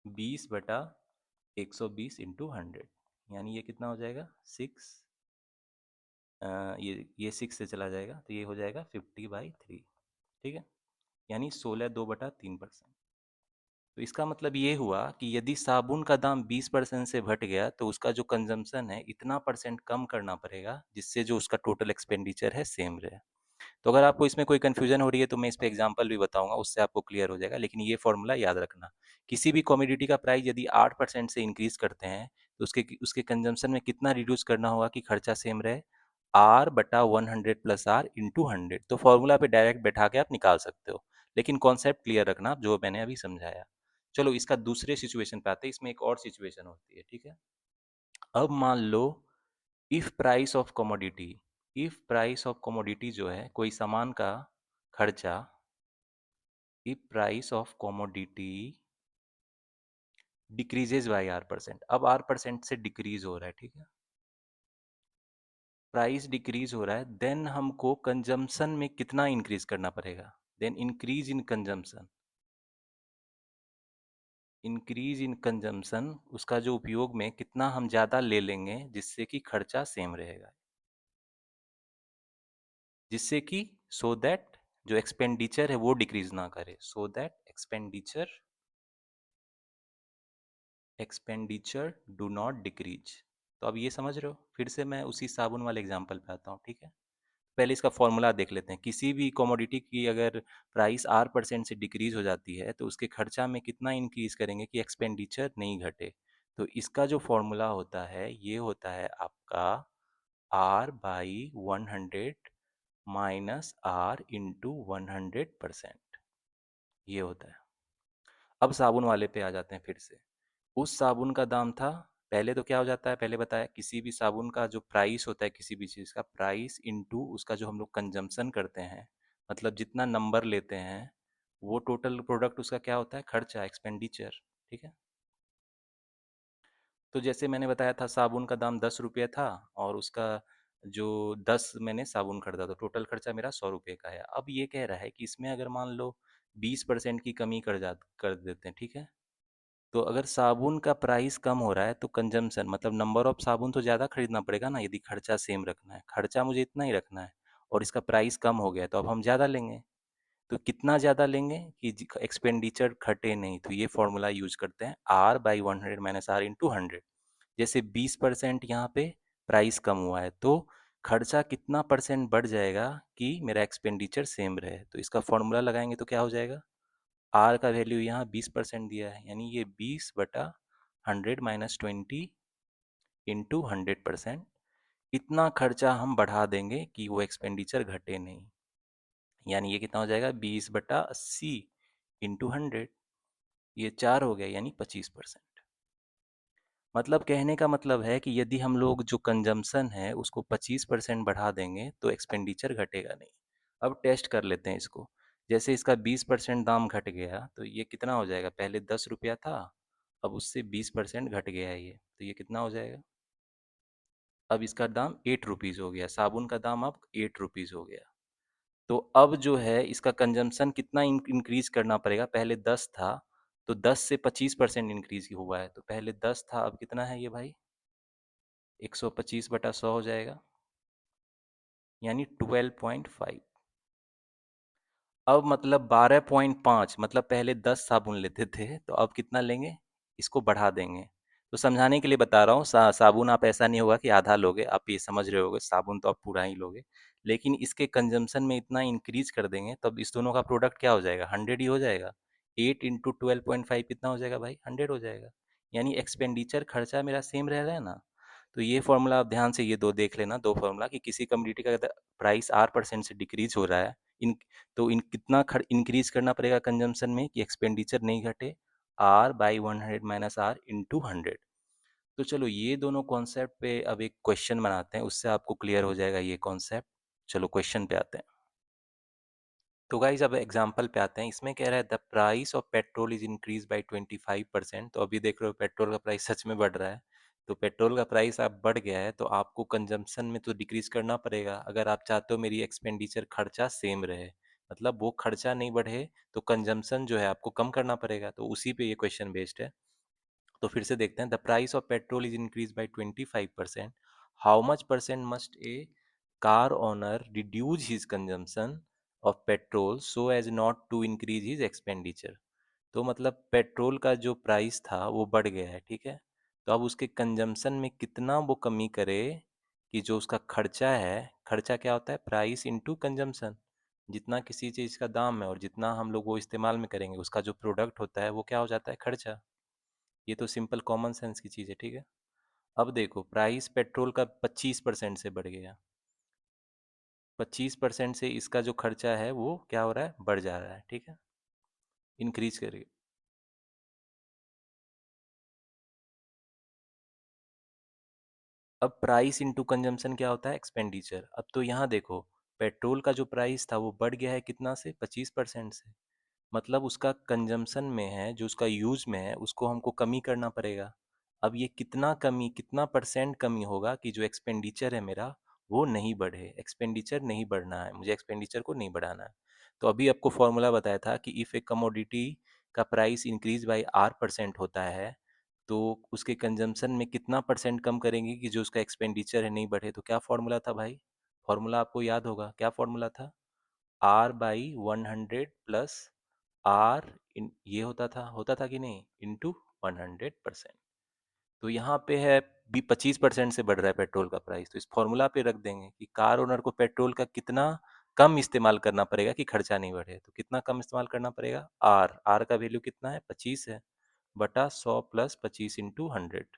20/120 × 100, यानी ये कितना हो जाएगा, 6। ये 6 से चला जाएगा तो ये हो जाएगा 50/3, ठीक है। यानी 16 2/3%। तो इसका मतलब ये हुआ कि यदि साबुन का दाम 20% से घट गया तो उसका जो कंजम्पशन है इतना परसेंट कम करना पड़ेगा जिससे जो उसका टोटल एक्सपेंडिचर है सेम रहे। तो अगर आपको इसमें कोई कन्फ्यूजन हो रही है तो मैं इस पे एग्जांपल भी बताऊंगा, उससे आपको क्लियर हो जाएगा। लेकिन ये फॉर्मूला याद रखना, किसी भी कमोडिटी का प्राइस यदि 8% से इंक्रीज करते हैं तो उसके उसके कंजम्पशन में कितना रिड्यूस करना होगा कि खर्चा सेम रहे? आर बटा 100 प्लस आर इंटू 100। तो फॉर्मूला पे डायरेक्ट बैठा के आप निकाल सकते हो, लेकिन कॉन्सेप्ट क्लियर रखना जो मैंने अभी समझाया। चलो इसका दूसरे सिचुएशन पे आते हैं। इसमें एक और सिचुएशन होती है, ठीक है। अब मान लो if price of commodity, if price of commodity जो है कोई सामान का खर्चा, if price of commodity decreases by r percent. अब आर परसेंट से डिक्रीज हो रहा है, ठीक है, प्राइस डिक्रीज हो रहा है, देन हमको कंजम्पशन में कितना इंक्रीज करना पड़ेगा? Then increase in consumption, increase in consumption उसका जो उपयोग में कितना हम ज़्यादा ले लेंगे जिससे कि खर्चा सेम रहेगा, जिससे कि सो दैट जो एक्सपेंडिचर है वो डिक्रीज ना करे, so that expenditure do not decrease. तो अब ये समझ रहे हो? फिर से मैं उसी साबुन वाले एग्जांपल पे आता हूँ, ठीक है। पहले इसका फॉर्मूला देख लेते हैं। किसी भी कमोडिटी की अगर प्राइस आर परसेंट से डिक्रीज हो जाती है तो उसके खर्चा में कितना इंक्रीज करेंगे कि एक्सपेंडिचर नहीं घटे। तो इसका जो फॉर्मूला होता है ये होता है आपका R by 100 minus R into 100%, ये होता है। अब साबुन वाले पे आ जाते हैं फिर से। उस साबुन का दाम था, पहले तो क्या हो जाता है, पहले बताया किसी भी साबुन का जो प्राइस होता है किसी भी चीज़ का प्राइस इनटू उसका जो हम लोग कंजम्पशन करते हैं, मतलब जितना नंबर लेते हैं वो टोटल प्रोडक्ट उसका क्या होता है, खर्चा, एक्सपेंडिचर, ठीक है। तो जैसे मैंने बताया था साबुन का दाम 10 रुपये था और उसका जो 10 मैंने साबुन खरीदा तो टोटल खर्चा मेरा 100 रुपये का है। अब ये कह रहा है कि इसमें अगर मान लो 20% की कमी कर देते हैं, ठीक है। तो अगर साबुन का प्राइस कम हो रहा है तो कंजम्पशन मतलब नंबर ऑफ साबुन तो ज़्यादा खरीदना पड़ेगा ना, यदि खर्चा सेम रखना है, खर्चा मुझे इतना ही रखना है और इसका प्राइस कम हो गया तो अब हम ज़्यादा लेंगे। तो कितना ज़्यादा लेंगे कि एक्सपेंडिचर घटे नहीं, तो ये फॉर्मूला यूज करते हैं R by 100 minus R into 100। जैसे 20% यहाँ पे प्राइस कम हुआ है तो खर्चा कितना परसेंट बढ़ जाएगा कि मेरा एक्सपेंडिचर सेम रहे, तो इसका फॉर्मूला लगाएंगे तो क्या हो जाएगा, आर का वैल्यू यहाँ 20% दिया है, यानी ये 20/100 - 20 इंटू 100%। इतना खर्चा हम बढ़ा देंगे कि वो एक्सपेंडिचर घटे नहीं, यानी ये कितना हो जाएगा 20/80 इंटू 100, ये 4 हो गया यानी 25%। मतलब कहने का मतलब है कि यदि हम लोग जो कंजम्पशन है उसको 25% बढ़ा देंगे तो एक्सपेंडिचर घटेगा नहीं। अब टेस्ट कर लेते हैं इसको। जैसे इसका 20% दाम घट गया तो ये कितना हो जाएगा, पहले 10 रुपया था, अब उससे 20% घट गया है ये, तो ये कितना हो जाएगा, अब इसका दाम 8 रुपीज़ हो गया, साबुन का दाम अब 8 रुपीज़ हो गया। तो अब जो है इसका कंजम्पशन कितना इंक्रीज करना पड़ेगा, पहले 10 था तो 10 से 25% इंक्रीज हुआ है, तो पहले 10 था अब कितना है ये भाई, 125/100 हो जाएगा, यानी 12.5। अब मतलब 12.5, मतलब पहले 10 साबुन लेते थे तो अब कितना लेंगे, इसको बढ़ा देंगे। तो समझाने के लिए बता रहा हूँ, साबुन आप ऐसा नहीं होगा कि आधा लोगे, आप ये समझ रहे होगे साबुन तो आप पूरा ही लोगे, लेकिन इसके कंजम्पशन में इतना इंक्रीज कर देंगे तब इस दोनों का प्रोडक्ट क्या हो जाएगा, 100 ही हो जाएगा। 8 × 12.5 कितना हो जाएगा भाई, 100 हो जाएगा। यानी एक्सपेंडिचर खर्चा मेरा सेम रह रहा है ना। तो ये फॉर्मूला आप ध्यान से ये दो देख लेना, दो फॉर्मूला कि किसी कमोडिटी का प्राइस R% से डिक्रीज हो रहा है, इन तो इन कितना इंक्रीज करना पड़ेगा कंजम्पशन में कि एक्सपेंडिचर नहीं घटे, R by 100 minus R into 100। तो चलो ये दोनों कॉन्सेप्ट पे अब एक क्वेश्चन बनाते हैं, उससे आपको क्लियर हो जाएगा ये कॉन्सेप्ट। चलो क्वेश्चन पे आते हैं। तो गाइज अब एग्जाम्पल पे आते हैं। इसमें कह रहा है the price of petrol is increase by 25%। तो अभी देख रहे हो पेट्रोल का प्राइस सच में बढ़ रहा है। तो पेट्रोल का प्राइस आप बढ़ गया है तो आपको कंजम्पशन में तो डिक्रीज करना पड़ेगा अगर आप चाहते हो मेरी एक्सपेंडिचर खर्चा सेम रहे, मतलब वो खर्चा नहीं बढ़े तो कंजम्पशन जो है आपको कम करना पड़ेगा। तो उसी पे ये क्वेश्चन बेस्ड है। तो फिर से देखते हैं, the price of petrol is increase by 25%, how much percent must a car owner reduce his consumption of petrol so as not to increase his expenditure. तो मतलब पेट्रोल का जो प्राइस था वो बढ़ गया है, ठीक है। तो अब उसके कंजम्पशन में कितना वो कमी करे कि जो उसका खर्चा है, खर्चा क्या होता है, प्राइस इनटू कंजम्पशन। जितना किसी चीज़ का दाम है और जितना हम लोग वो इस्तेमाल में करेंगे, उसका जो प्रोडक्ट होता है वो क्या हो जाता है, खर्चा। ये तो सिंपल कॉमन सेंस की चीज़ है, ठीक है। अब देखो, प्राइस पेट्रोल का 25% से बढ़ गया। 25% से इसका जो खर्चा है वो क्या हो रहा है, बढ़ जा रहा है, ठीक है, इंक्रीज करिए। अब प्राइस इनटू कंजम्पशन क्या होता है, एक्सपेंडिचर। अब तो यहाँ देखो, पेट्रोल का जो प्राइस था वो बढ़ गया है कितना से, 25% से। मतलब उसका कंजम्पशन में है, जो उसका यूज में है, उसको हमको कमी करना पड़ेगा। अब ये कितना कमी, कितना परसेंट कमी होगा कि जो एक्सपेंडिचर है मेरा वो नहीं बढ़े। एक्सपेंडिचर नहीं बढ़ना है, मुझे एक्सपेंडिचर को नहीं बढ़ाना है। तो अभी आपको फॉर्मूला बताया था कि इफ़ ए कमोडिटी का प्राइस इंक्रीज बाई R% होता है, तो उसके कंजम्पशन में कितना परसेंट कम करेंगे कि जो उसका एक्सपेंडिचर है नहीं बढ़े। तो क्या फॉर्मूला था भाई, फॉर्मूला आपको याद होगा, क्या फॉर्मूला था, R/100 प्लस आर इन, ये होता था कि नहीं, इंटू 100%। तो यहाँ पे है भी 25% से बढ़ रहा है पेट्रोल का प्राइस, तो इस फॉर्मूला पे रख देंगे कि कार ओनर को पेट्रोल का कितना कम इस्तेमाल करना पड़ेगा कि खर्चा नहीं बढ़े। तो कितना कम इस्तेमाल करना पड़ेगा, आर, आर का वैल्यू कितना है, 25 है, बटा 100 प्लस 25 इंटू 100।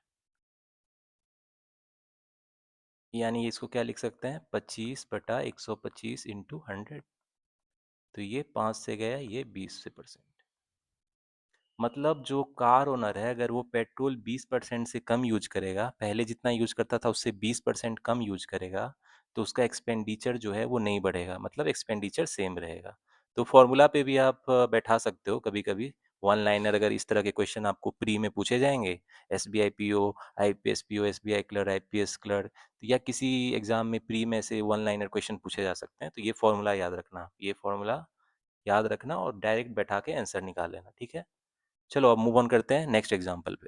यानी इसको क्या लिख सकते हैं, 25/125 इंटू 100। तो ये 5 से गया, ये 20 से परसेंट। मतलब जो कार ओनर है, अगर वो पेट्रोल 20% से कम यूज करेगा, पहले जितना यूज करता था उससे 20% कम यूज करेगा, तो उसका एक्सपेंडिचर जो है वो नहीं बढ़ेगा, मतलब एक्सपेंडिचर सेम रहेगा। तो फॉर्मूला पे भी आप बैठा सकते हो कभी कभी। वन लाइनर अगर इस तरह के क्वेश्चन आपको प्री में पूछे जाएंगे, S B I P O, I P S P O, S B I clerk, I P S clerk, या किसी एग्जाम में प्री में से वन लाइनर क्वेश्चन पूछे जा सकते हैं, तो ये फॉर्मूला याद रखना, ये फॉर्मूला याद रखना और डायरेक्ट बैठा के आंसर निकाल लेना, ठीक है। चलो अब मूव ऑन करते हैं नेक्स्ट एग्जांपल पे।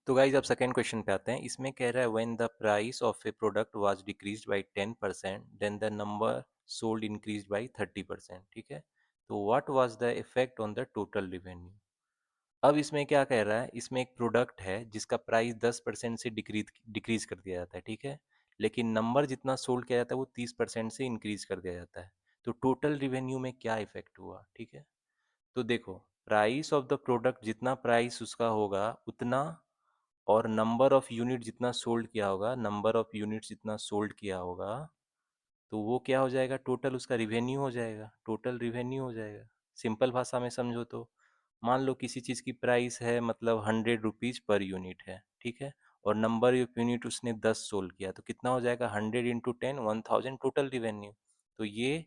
तो गाइज अब सेकेंड क्वेश्चन पे आते हैं। इसमें कह रहा है when the price of a product was decreased by 10% then the number sold increased by 30%, ठीक है। तो what was the effect on the total revenue. अब इसमें क्या कह रहा है, इसमें एक प्रोडक्ट है जिसका प्राइस 10% से डिक्रीज कर दिया जाता है, ठीक है, लेकिन नंबर जितना सोल्ड किया जाता है वो 30% से इंक्रीज कर दिया जाता है। तो टोटल रिवेन्यू में क्या इफेक्ट हुआ, ठीक है। तो देखो, प्राइस ऑफ द प्रोडक्ट, जितना प्राइस उसका होगा उतना, और नंबर ऑफ यूनिट जितना सोल्ड किया होगा, नंबर ऑफ यूनिट जितना सोल्ड किया होगा, तो वो क्या हो जाएगा, टोटल उसका रिवेन्यू हो जाएगा, टोटल रिवेन्यू हो जाएगा। सिंपल भाषा में समझो तो, मान लो किसी चीज़ की प्राइस है मतलब 100 रुपीज़ पर यूनिट है, ठीक है, और नंबर ऑफ यूनिट उसने 10 सोल्ड किया, तो कितना हो जाएगा, 100 × 10, 1000 टोटल रिवेन्यू। तो ये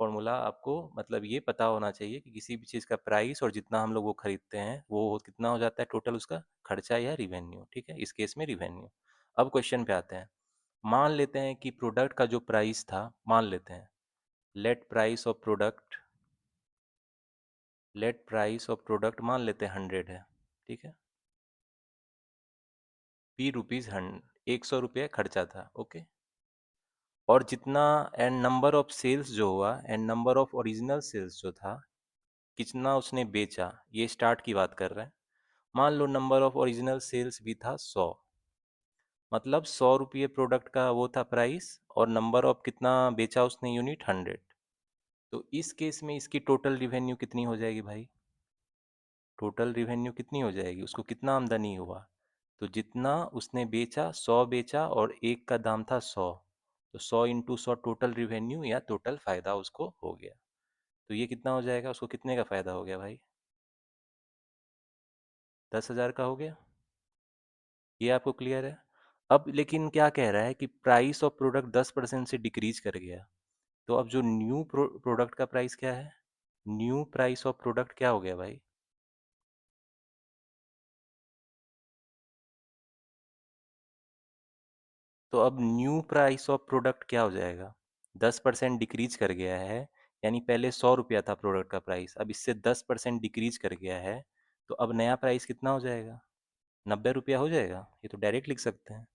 फॉर्मूला आपको मतलब ये पता होना चाहिए कि किसी भी चीज़ का प्राइस और जितना हम लोग वो खरीदते हैं वो कितना हो जाता है टोटल उसका खर्चा या रिवेन्यू, ठीक है, इस केस में रिवेन्यू। अब क्वेश्चन पे आते हैं। मान लेते हैं कि प्रोडक्ट का जो प्राइस था, मान लेते हैं, late price of product, late price of product मान लेते हैं 100 है, ठीक है, P रुपीज़ 100 रुपये खर्चा था, ओके। और जितना एंड नंबर ऑफ सेल्स जो हुआ, and number of original sales जो था, कितना उसने बेचा, ये स्टार्ट की बात कर रहे हैं। मान लो नंबर ऑफ ओरिजिनल सेल्स भी था 100, मतलब 100 रुपये प्रोडक्ट का वो था प्राइस, और नंबर ऑफ कितना बेचा उसने यूनिट, 100। तो इस केस में इसकी टोटल रिवेन्यू कितनी हो जाएगी भाई, टोटल रिवेन्यू कितनी हो जाएगी, उसको कितना आमदनी हुआ। तो जितना उसने बेचा, 100 बेचा और एक का दाम था 100, तो 100 × 100 टोटल रिवेन्यू या टोटल फायदा उसको हो गया। तो ये कितना हो जाएगा, उसको कितने का फायदा हो गया भाई, 10,000 का हो गया। ये आपको क्लियर है। अब लेकिन क्या कह रहा है कि प्राइस ऑफ प्रोडक्ट 10% से डिक्रीज कर गया, तो अब जो न्यू प्रोडक्ट का प्राइस क्या है, न्यू प्राइस ऑफ प्रोडक्ट क्या हो गया भाई। तो अब न्यू प्राइस ऑफ प्रोडक्ट क्या हो जाएगा, 10% डिक्रीज कर गया है, यानी पहले 100 रुपया था प्रोडक्ट का प्राइस, अब इससे 10% डिक्रीज कर गया है, तो अब नया प्राइस कितना हो जाएगा, 90 रुपया हो जाएगा। ये तो डायरेक्ट लिख सकते हैं।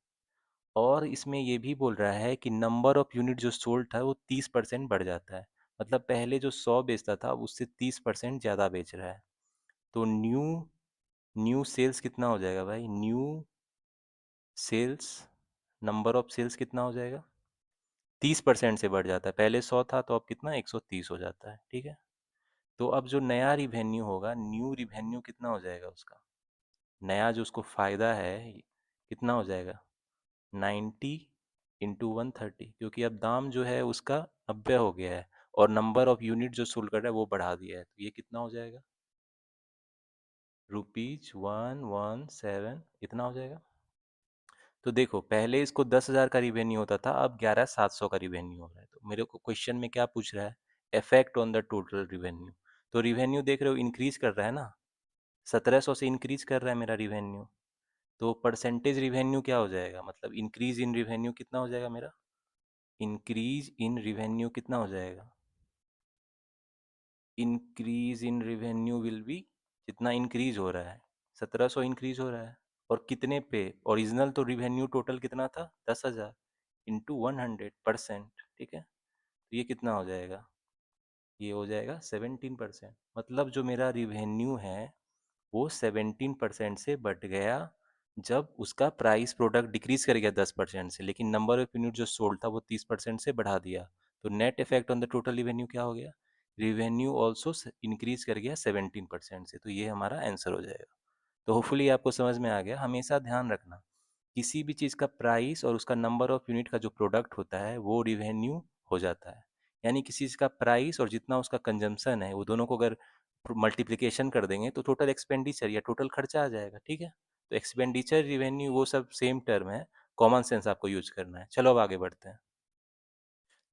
और इसमें ये भी बोल रहा है कि नंबर ऑफ यूनिट जो सोल्ड था वो 30% बढ़ जाता है, मतलब पहले जो 100 बेचता था अब उससे 30% ज़्यादा बेच रहा है। तो न्यू न्यू सेल्स कितना हो जाएगा भाई? New sales, number of sales कितना हो जाएगा? 30% से बढ़ जाता है। पहले 100 था तो अब कितना, 130 हो जाता है। ठीक है। तो अब जो नया रिवेन्यू होगा, न्यू रिवेन्यू कितना हो जाएगा उसका? नया जो उसको फ़ायदा है कितना हो जाएगा? 90 इंटू 130, क्योंकि अब दाम जो है उसका 90 हो गया है और नंबर ऑफ यूनिट जो सोल्ड कर रहा है वो बढ़ा दिया है, तो ये कितना हो जाएगा? ₹117 इतना हो जाएगा। तो देखो, पहले इसको 10,000 का रिवेन्यू होता था, अब 11,700 का रिवेन्यू हो रहा है। तो मेरे को क्वेश्चन में क्या पूछ रहा है? Effect on the total revenue. तो रिवेन्यू देख रहे हो इंक्रीज कर रहा है ना, 1700 से इंक्रीज कर रहा है मेरा रिवेन्यू। तो परसेंटेज रिवेन्यू क्या हो जाएगा, मतलब इंक्रीज इन रिवेन्यू कितना हो जाएगा मेरा? इंक्रीज इन रिवेन्यू कितना हो जाएगा? Increase in revenue will be, जितना इंक्रीज हो रहा है, 1700 इंक्रीज हो रहा है, और कितने पे? ओरिजिनल तो रिवेन्यू टोटल कितना था, 10,000 इंटू 100%। ठीक है। तो ये कितना हो जाएगा? ये हो जाएगा 17%। मतलब जो मेरा रिवेन्यू है वो 17% से बढ़ गया जब उसका प्राइस प्रोडक्ट डिक्रीज कर गया 10% से, लेकिन नंबर ऑफ यूनिट जो सोल्ड था वो 30% से बढ़ा दिया। तो net effect on the total revenue क्या हो गया? रिवेन्यू ऑल्सो इंक्रीज कर गया 17% से। तो ये हमारा आंसर हो जाएगा। तो होपफुली आपको समझ में आ गया। हमेशा ध्यान रखना, किसी भी चीज़ का प्राइस और उसका नंबर ऑफ यूनिट का जो प्रोडक्ट होता है वो रिवेन्यू हो जाता है। यानी किसी चीज़ का प्राइस और जितना उसका कंजम्पशन है वो दोनों को अगर मल्टीप्लिकेशन कर देंगे तो टोटल एक्सपेंडिचर या टोटल खर्चा आ जाएगा। ठीक है। तो एक्सपेंडिचर, रिवेन्यू, वो सब सेम टर्म है। कॉमन सेंस आपको यूज करना है। चलो अब आगे बढ़ते हैं।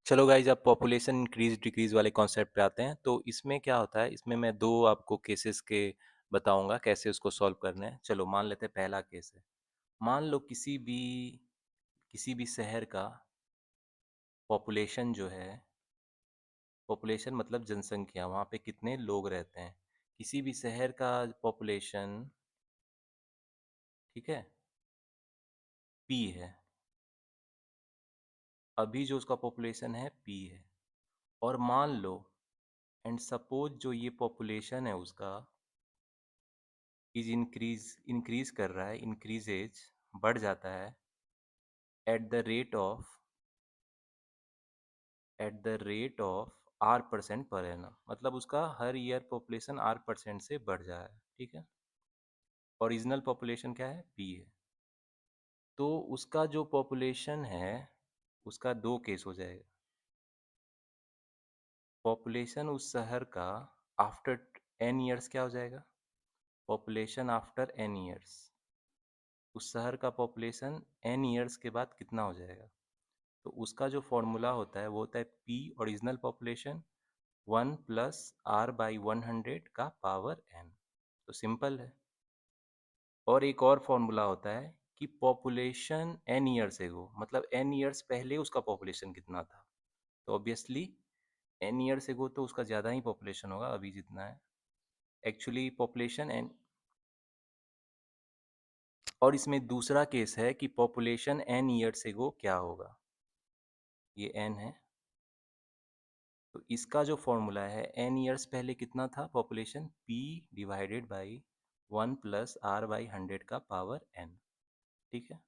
चलो गाइज, अब पॉपुलेशन इंक्रीज डिक्रीज वाले कॉन्सेप्ट पे आते हैं। तो इसमें क्या होता है, इसमें मैं दो आपको केसेस के बताऊंगा कैसे उसको सॉल्व करना है। चलो मान लेते हैं पहला केस है। मान लो किसी भी शहर का पॉपुलेशन जो है, पॉपुलेशन मतलब जनसंख्या, वहाँ पे कितने लोग रहते हैं, किसी भी शहर का पॉपुलेशन, ठीक है, पी है। अभी जो उसका पॉपुलेशन है पी है। और मान लो, एंड सपोज जो ये पॉपुलेशन है उसका इज इंक्रीज कर रहा है, इंक्रीजेज, बढ़ जाता है eight the rate of R% per annum. मतलब उसका हर ईयर पॉपुलेशन R% से बढ़ जा रहा है। ठीक है। ओरिजिनल पॉपुलेशन क्या है, पी है। तो उसका जो पॉपुलेशन है उसका दो केस हो जाएगा। पॉपुलेशन उस शहर का आफ्टर एन ईयर्स क्या हो जाएगा? पॉपुलेशन आफ्टर एन ईयर्स, उस शहर का पॉपुलेशन एन ईयर्स के बाद कितना हो जाएगा? तो उसका जो फॉर्मूला होता है वो होता है पी ओरिजिनल पॉपुलेशन 1 + R/100 का पावर n। तो सिंपल है। और एक और फॉर्मूला होता है कि पॉपुलेशन एन ईयर्स एगो, मतलब एन ईयर्स पहले उसका पॉपुलेशन कितना था। तो ऑब्वियसली एन ईयर्स एगो तो उसका ज़्यादा ही पॉपुलेशन होगा अभी जितना है एक्चुअली पॉपुलेशन एन। और इसमें दूसरा केस है कि पॉपुलेशन एन ईयर्स एगो क्या होगा, ये एन है। तो इसका जो फॉर्मूला है, एन ईयर्स पहले कितना था population, P divided by 1 + R/100 का पावर एन। ठीक है।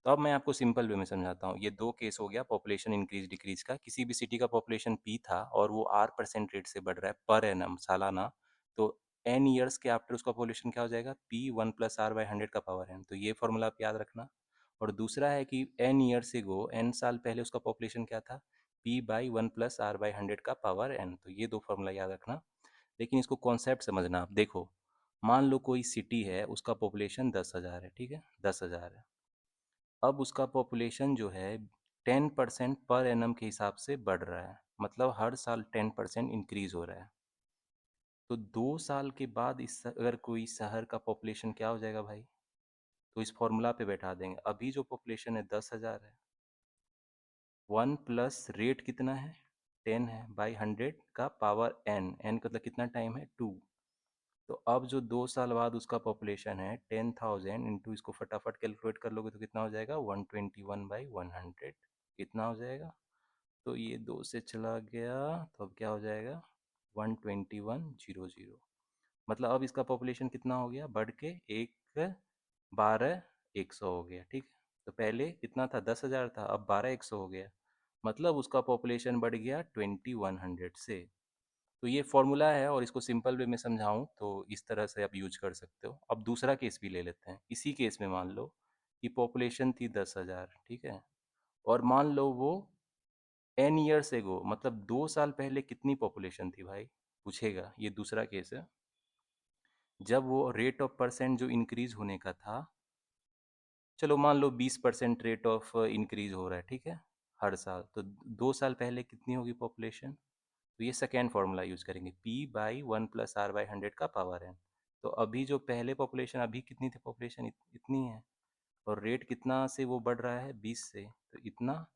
तो अब मैं आपको सिंपल वे में समझाता हूँ। ये दो केस हो गया पॉपुलेशन इंक्रीज डिक्रीज का। किसी भी सिटी का पॉपुलेशन पी था और वो R% रेट से बढ़ रहा है पर एनम, सालाना। तो एन ईयर्स के आफ्टर उसका पॉपुलेशन क्या हो जाएगा, पी 1 + R/100 का पावर एन। तो ये फॉर्मूला आप याद रखना। और दूसरा है कि एन ईयर से गो, एन साल पहले उसका पॉपुलेशन क्या था, P/1 + R/100 का पावर एन। तो ये दो फॉर्मूला याद रखना। लेकिन इसको कॉन्सेप्ट समझना आप। देखो, मान लो कोई सिटी है, उसका पॉपुलेशन 10,000 है। ठीक है, 10,000 है। अब उसका पॉपुलेशन जो है 10% पर एनम के हिसाब से बढ़ रहा है, मतलब हर साल 10% इंक्रीज हो रहा है। तो 2 साल के बाद इस अगर कोई शहर का पॉपुलेशन क्या हो जाएगा भाई, तो इस फॉर्मूला पे बैठा देंगे। अभी जो पॉपुलेशन है 10,000 है, 1 + रेट कितना है, 10 है, बाई 100 का पावर एन। एन का मतलब कितना टाइम है, 2। तो अब जो 2 साल बाद उसका पॉपुलेशन है 10,000 इंटू, इसको फटाफट कैलकुलेट कर लोगे तो कितना हो जाएगा, 121/100। कितना हो जाएगा, तो ये 2 से चला गया, तो अब क्या हो जाएगा 121,000। मतलब अब इसका पॉपुलेशन कितना हो गया, बढ़ के 12,100 हो गया। ठीक है, तो पहले कितना था, 10,000 था, अब 12,100 हो गया। मतलब उसका पॉपुलेशन बढ़ गया 2100 से। तो ये फॉर्मूला है, और इसको सिंपल वे में समझाऊं तो इस तरह से आप यूज कर सकते हो। अब दूसरा केस भी ले लेते हैं। इसी केस में मान लो कि पॉपुलेशन थी 10,000, ठीक है, और मान लो वो n ईयर्स एगो, मतलब 2 साल पहले कितनी पॉपुलेशन थी भाई, पूछेगा। ये दूसरा केस है, जब वो रेट ऑफ परसेंट जो इंक्रीज होने का था, चलो मान लो 20% रेट ऑफ इंक्रीज हो रहा है, ठीक है, हर साल, तो 2 साल पहले कितनी होगी पॉपुलेशन। तो ये सेकेंड फार्मूला यूज करेंगे, p/1 + r/100 का पावर n। तो अभी जो पहले पॉपुलेशन, अभी कितनी थी पॉपुलेशन, इतनी है, और रेट कितना से वो बढ़ रहा है, 20 से, तो इतना।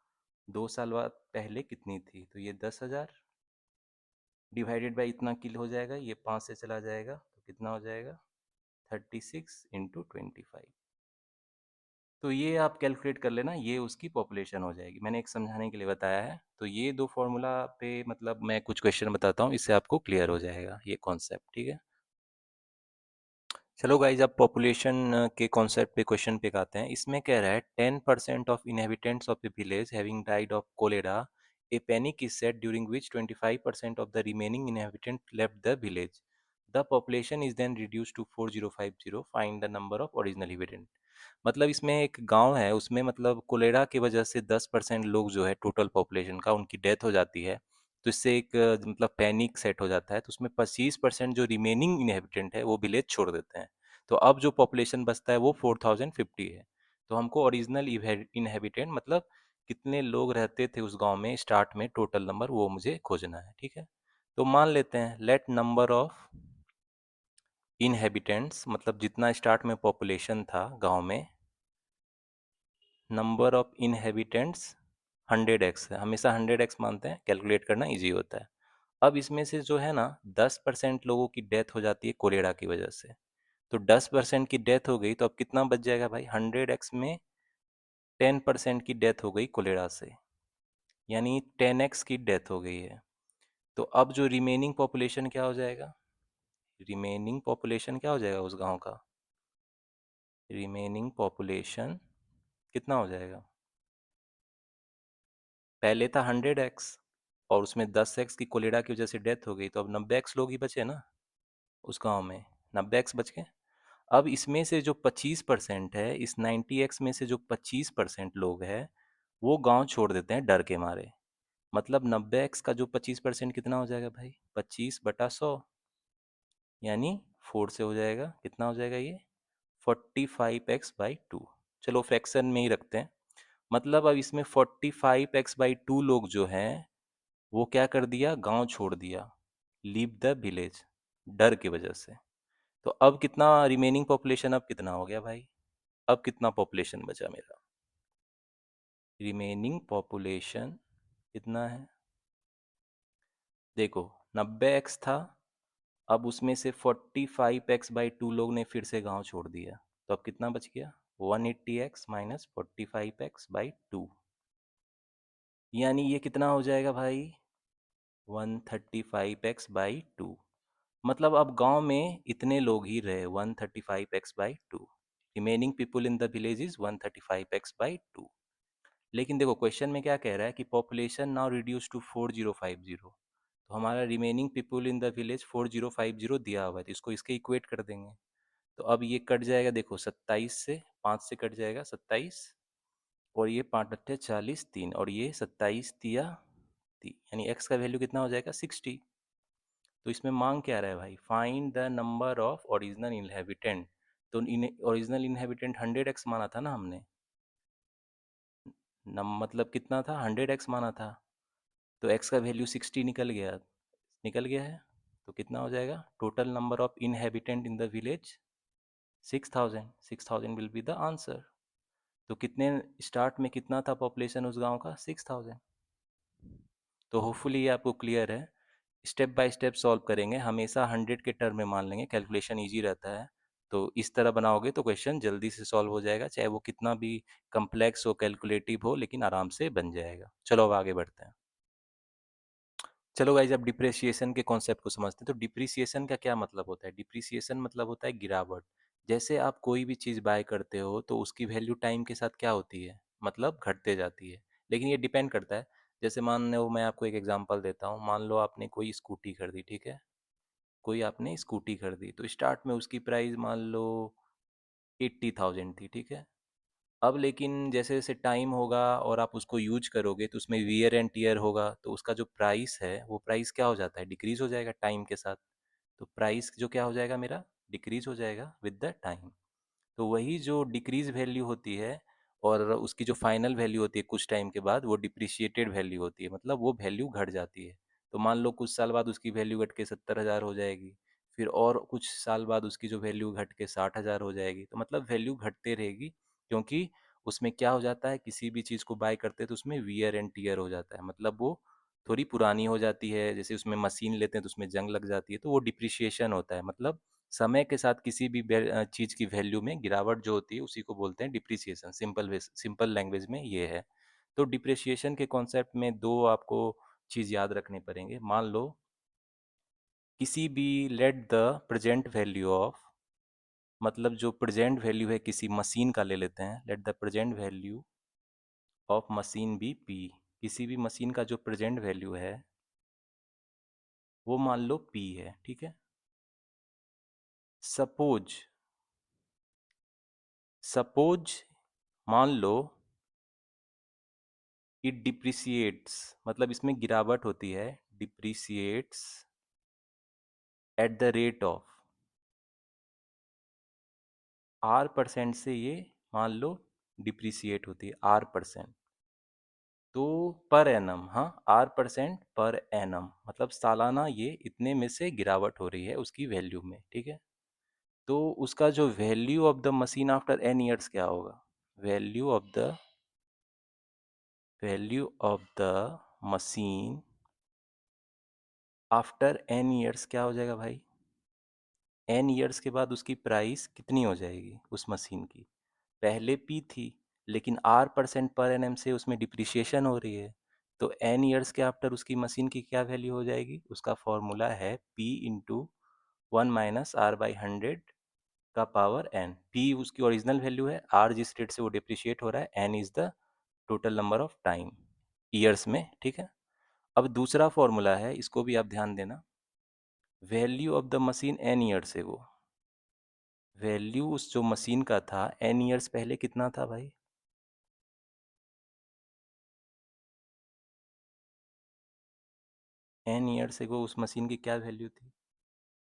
2 साल बाद पहले कितनी थी, तो ये 10,000 डिवाइडेड बाई इतना किल हो जाएगा, ये 5 से चला जाएगा, तो कितना हो जाएगा 36 × 25। तो ये आप कैलकुलेट कर लेना, ये उसकी पॉपुलेशन हो जाएगी। मैंने एक समझाने के लिए बताया है। तो ये दो फॉर्मूला पे मतलब मैं कुछ क्वेश्चन बताता हूँ, इससे आपको क्लियर हो जाएगा ये कॉन्सेप्ट, ठीक है। चलो गाइज, अब पॉपुलेशन के कॉन्सेप्ट पे क्वेश्चन पे आते हैं। इसमें कह रहा है 10% of inhabitants of the village having died of cholera, a panic is set during which 25% of the remaining inhabitant left the village. The population is then reduce to 4050। Find the number of original inhabitant. मतलब इसमें एक गांव है, उसमें मतलब cholera की वजह से 10% लोग जो है टोटल पॉपुलेशन का, उनकी डेथ हो जाती है। तो इससे एक मतलब पैनिक सेट हो जाता है। तो उसमें 25% जो रिमेनिंग इनहेबिटेंट है वो विलेज छोड़ देते हैं। तो अब जो पॉपुलेशन बचता है वो 4050 है। तो हमको ओरिजिनल इनहेबिटेंट मतलब कितने लोग रहते थे उस गांव में स्टार्ट में, टोटल नंबर, वो मुझे खोजना है, ठीक है। तो मान लेते हैं लेट नंबर ऑफ इनहेबिटेंट्स, मतलब जितना स्टार्ट में पॉपुलेशन था गांव में, नंबर ऑफ इनहेबिटेंट्स 100x है, हमेशा 100x मानते हैं, कैलकुलेट करना इजी होता है। अब इसमें से जो है ना 10% लोगों की डेथ हो जाती है कोलेरा की वजह से। तो 10% की डेथ हो गई, तो अब कितना बच जाएगा भाई, 100x में 10% की डेथ हो गई कोलेरा से, यानी 10x की डेथ हो गई है। तो अब जो रिमेनिंग पॉपुलेशन क्या हो जाएगा, रिमेनिंग पॉपुलेशन क्या हो जाएगा उस गांव का, रिमेनिंग पॉपुलेशन कितना हो जाएगा, पहले था 100x, और उसमें 10x की कोलेरा की वजह से डेथ हो गई, तो अब 90x लोग ही बचे ना उस गांव में, 90x बच गए। अब इसमें से जो 25% है, इस 90x में से जो 25% लोग हैं, वो गांव छोड़ देते हैं डर के मारे। मतलब 90x का जो 25% कितना हो जाएगा भाई, 25/100, यानी 4 से हो जाएगा, कितना हो जाएगा ये 45x/2। चलो फ्रैक्शन में ही रखते हैं। मतलब अब इसमें 45x/2 लोग जो हैं वो क्या कर दिया, गांव छोड़ दिया, लीव द विलेज, डर की वजह से। तो अब कितना रिमेनिंग पॉपुलेशन, अब कितना हो गया भाई, अब कितना पॉपुलेशन बचा मेरा, रिमेनिंग पॉपुलेशन कितना है, देखो 90x था, अब उसमें से 45x/2 लोग ने फिर से गांव छोड़ दिया, तो अब कितना बच गया, 180x माइनस 45x/2, यानी ये कितना हो जाएगा भाई, 135x/2। मतलब अब गांव में इतने लोग ही रहे, 135x/2, remaining people in the village is 135x/2। लेकिन देखो क्वेश्चन में क्या कह रहा है कि पॉपुलेशन नाउ रिड्यूस टू 4050। तो हमारा remaining people in the village 4050 दिया हुआ है, तो इसको इसके इक्वेट कर देंगे। तो अब ये कट जाएगा, देखो 27 से, 5 से कट जाएगा 27, और ये 5 × 8 = 40, 3, और ये 27 तिया 3, यानी x का वैल्यू कितना हो जाएगा 60। तो इसमें मांग क्या रहा है भाई, find the number of original inhabitant. तो ओरिजिनल इनहेबिटेंट 100x माना था ना हमने, मतलब कितना था, 100x माना था, तो x का वैल्यू 60 निकल गया, निकल गया है। तो कितना हो जाएगा, total number of inhabitant in the village 6000, 6000 will be the answer. तो कितने स्टार्ट में कितना था पॉपुलेशन उस गांव का, 6000। तो होपफुली ये आपको क्लियर है। स्टेप बाय स्टेप सॉल्व करेंगे, हमेशा 100 के टर्म में मान लेंगे, कैलकुलेशन इजी रहता है। तो इस तरह बनाओगे तो क्वेश्चन जल्दी से सॉल्व हो जाएगा, चाहे वो कितना भी कम्प्लेक्स हो, कैलकुलेटिव हो, लेकिन आराम से बन जाएगा। चलो अब आगे बढ़ते हैं। चलो गाइज, अब डिप्रिसिएशन के कॉन्सेप्ट को समझते हैं। तो डिप्रिसिएशन का क्या मतलब होता है? डिप्रिसिएशन मतलब होता है गिरावट। जैसे आप कोई भी चीज़ बाय करते हो तो उसकी वैल्यू टाइम के साथ क्या होती है, मतलब घटते जाती है। लेकिन ये डिपेंड करता है। जैसे मान लो, मैं आपको एक एग्जांपल देता हूँ। मान लो आपने कोई स्कूटी खरीदी, ठीक है। कोई आपने स्कूटी खरीदी तो स्टार्ट में उसकी प्राइस मान लो 80,000 थी, ठीक है। अब लेकिन जैसे जैसे टाइम होगा और आप उसको यूज करोगे तो उसमें वियर एंड टीयर होगा, तो उसका जो प्राइस है वो प्राइस क्या हो जाता है, डिक्रीज हो जाएगा टाइम के साथ। तो प्राइस जो क्या हो जाएगा मेरा, डिक्रीज हो जाएगा विद द टाइम। तो वही जो डिक्रीज वैल्यू होती है और उसकी जो फाइनल वैल्यू होती है कुछ टाइम के बाद, वो डिप्रिशिएटेड वैल्यू होती है, मतलब वो वैल्यू घट जाती है। तो मान लो कुछ साल बाद उसकी वैल्यू घट के 70,000 हो जाएगी। फिर और कुछ साल बाद उसकी जो वैल्यू घट के 60,000 हो जाएगी। तो मतलब वैल्यू घटते रहेगी, क्योंकि उसमें क्या हो जाता है, किसी भी चीज़ को बाय करते हैं तो उसमें वियर एंड टीयर हो जाता है, मतलब वो थोड़ी पुरानी हो जाती है। जैसे उसमें मशीन लेते हैं तो उसमें जंग लग जाती है, तो वो डिप्रिशिएशन होता है। मतलब समय के साथ किसी भी चीज़ की वैल्यू में गिरावट जो होती है उसी को बोलते हैं डिप्रिसिएशन। सिंपल लैंग्वेज में ये है। तो डिप्रिसिएशन के कॉन्सेप्ट में दो आपको चीज़ याद रखने पड़ेंगे। मान लो किसी भी, late the present value of, मतलब जो प्रेजेंट वैल्यू है किसी मशीन का ले लेते हैं, let the present value of machine be P. किसी भी मशीन का जो प्रेजेंट वैल्यू है वो मान लो पी है, ठीक है। सपोज सपोज मान लो इट डिप्रिसिएट्स, मतलब इसमें गिरावट होती है, depreciates at the rate of R% से ये मान लो डिप्रिसिएट होती है R%। तो पर एनम, हाँ, R% पर एनम, मतलब सालाना ये इतने में से गिरावट हो रही है उसकी वैल्यू में, ठीक है। तो उसका जो value of the machine after n years क्या होगा, value of the value of the machine after n years क्या हो जाएगा भाई, एन ईयर्स के बाद उसकी प्राइस कितनी हो जाएगी उस मशीन की। पहले पी थी, लेकिन R% पर एनएम से उसमें डिप्रिशिएशन हो रही है। तो एन ईयर्स के आफ्टर उसकी मशीन की क्या वैल्यू हो जाएगी, उसका फॉर्मूला है P इंटू 1 - R/100 का पावर n। P उसकी ओरिजिनल वैल्यू है, R जिस रेट से वो डिप्रिशिएट हो रहा है, n is the total number of time years में, ठीक है। अब दूसरा फॉर्मूला है, इसको भी आप ध्यान देना। Value of the machine n years है वो, वैल्यू उस जो मशीन का था एन ईयर्स पहले कितना था भाई, एन ईयर्स एगो उस मशीन की क्या वैल्यू थी।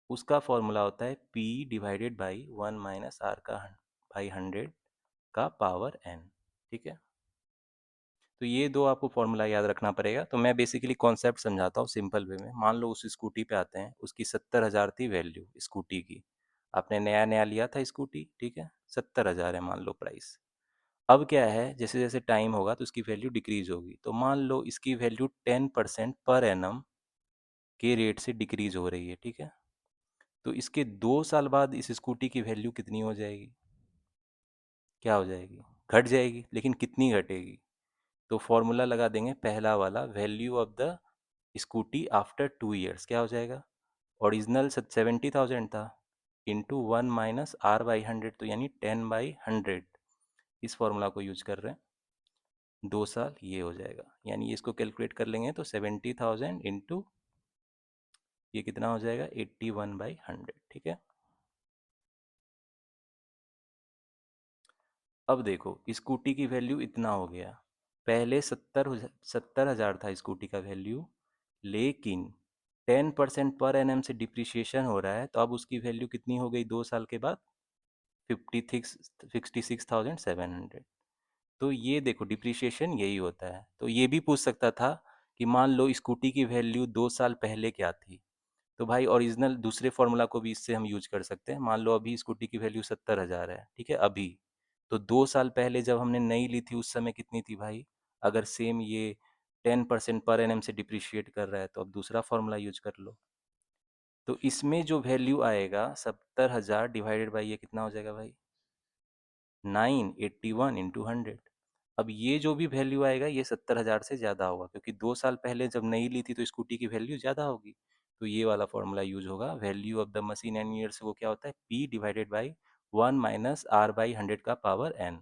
उसका फॉर्मूला होता है P डिवाइडेड बाई 1 - R का बाई 100 का पावर n, ठीक है। तो ये दो आपको फॉर्मूला याद रखना पड़ेगा। तो मैं बेसिकली कॉन्सेप्ट समझाता हूँ सिंपल वे में। मान लो उस स्कूटी पे आते हैं, उसकी 70,000 थी वैल्यू स्कूटी की। आपने नया नया लिया था स्कूटी, ठीक है, 70,000 है मान लो प्राइस। अब क्या है, जैसे जैसे टाइम होगा तो उसकी वैल्यू डिक्रीज होगी। तो मान लो इसकी वैल्यू 10% पर एनम के रेट से डिक्रीज हो रही है, ठीक है। तो इसके 2 साल बाद इस स्कूटी की वैल्यू कितनी हो जाएगी, क्या हो जाएगी, घट जाएगी। लेकिन कितनी घटेगी, तो फॉर्मूला लगा देंगे पहला वाला, value of the scooty after 2 years क्या हो जाएगा, ओरिजिनल 70,000 था, इंटू 1 - R/100, तो यानी 10/100। इस फॉर्मूला को यूज कर रहे हैं, 2 साल ये हो जाएगा। यानी इसको कैलकुलेट कर लेंगे तो 70,000 इंटू ये कितना हो जाएगा, 81/100, ठीक है। अब देखो स्कूटी की वैल्यू इतना हो गया, पहले 70,000 था स्कूटी का वैल्यू, लेकिन 10% पर एनएम से डिप्रिशिएशन हो रहा है, तो अब उसकी वैल्यू कितनी हो गई 2 साल के बाद, 56,700। तो ये देखो डिप्रिशिएशन यही होता है। तो ये भी पूछ सकता था कि मान लो स्कूटी की वैल्यू 2 साल पहले क्या थी। तो भाई ओरिजिनल दूसरे फार्मूला को भी इससे हम यूज कर सकते हैं। मान लो अभी स्कूटी की वैल्यू 70,000 है, ठीक है अभी। तो 2 साल पहले जब हमने नई ली थी उस समय कितनी थी भाई। अगर सेम ये 10% पर एनएम से डिप्रिशिएट कर रहा है तो अब दूसरा फार्मूला यूज कर लो। तो इसमें जो वैल्यू आएगा 70,000 डिवाइडेड बाई ये कितना हो जाएगा भाई, 981 इंटू 100। अब ये जो भी वैल्यू आएगा ये 70,000 से ज़्यादा होगा, क्योंकि 2 साल पहले जब नई ली थी तो स्कूटी की वैल्यू ज़्यादा होगी। तो ये वाला फॉर्मूला यूज होगा, value of the machine n years वो क्या होता है, पी डिवाइडेड बाई 1 - R/100 का पावर एन।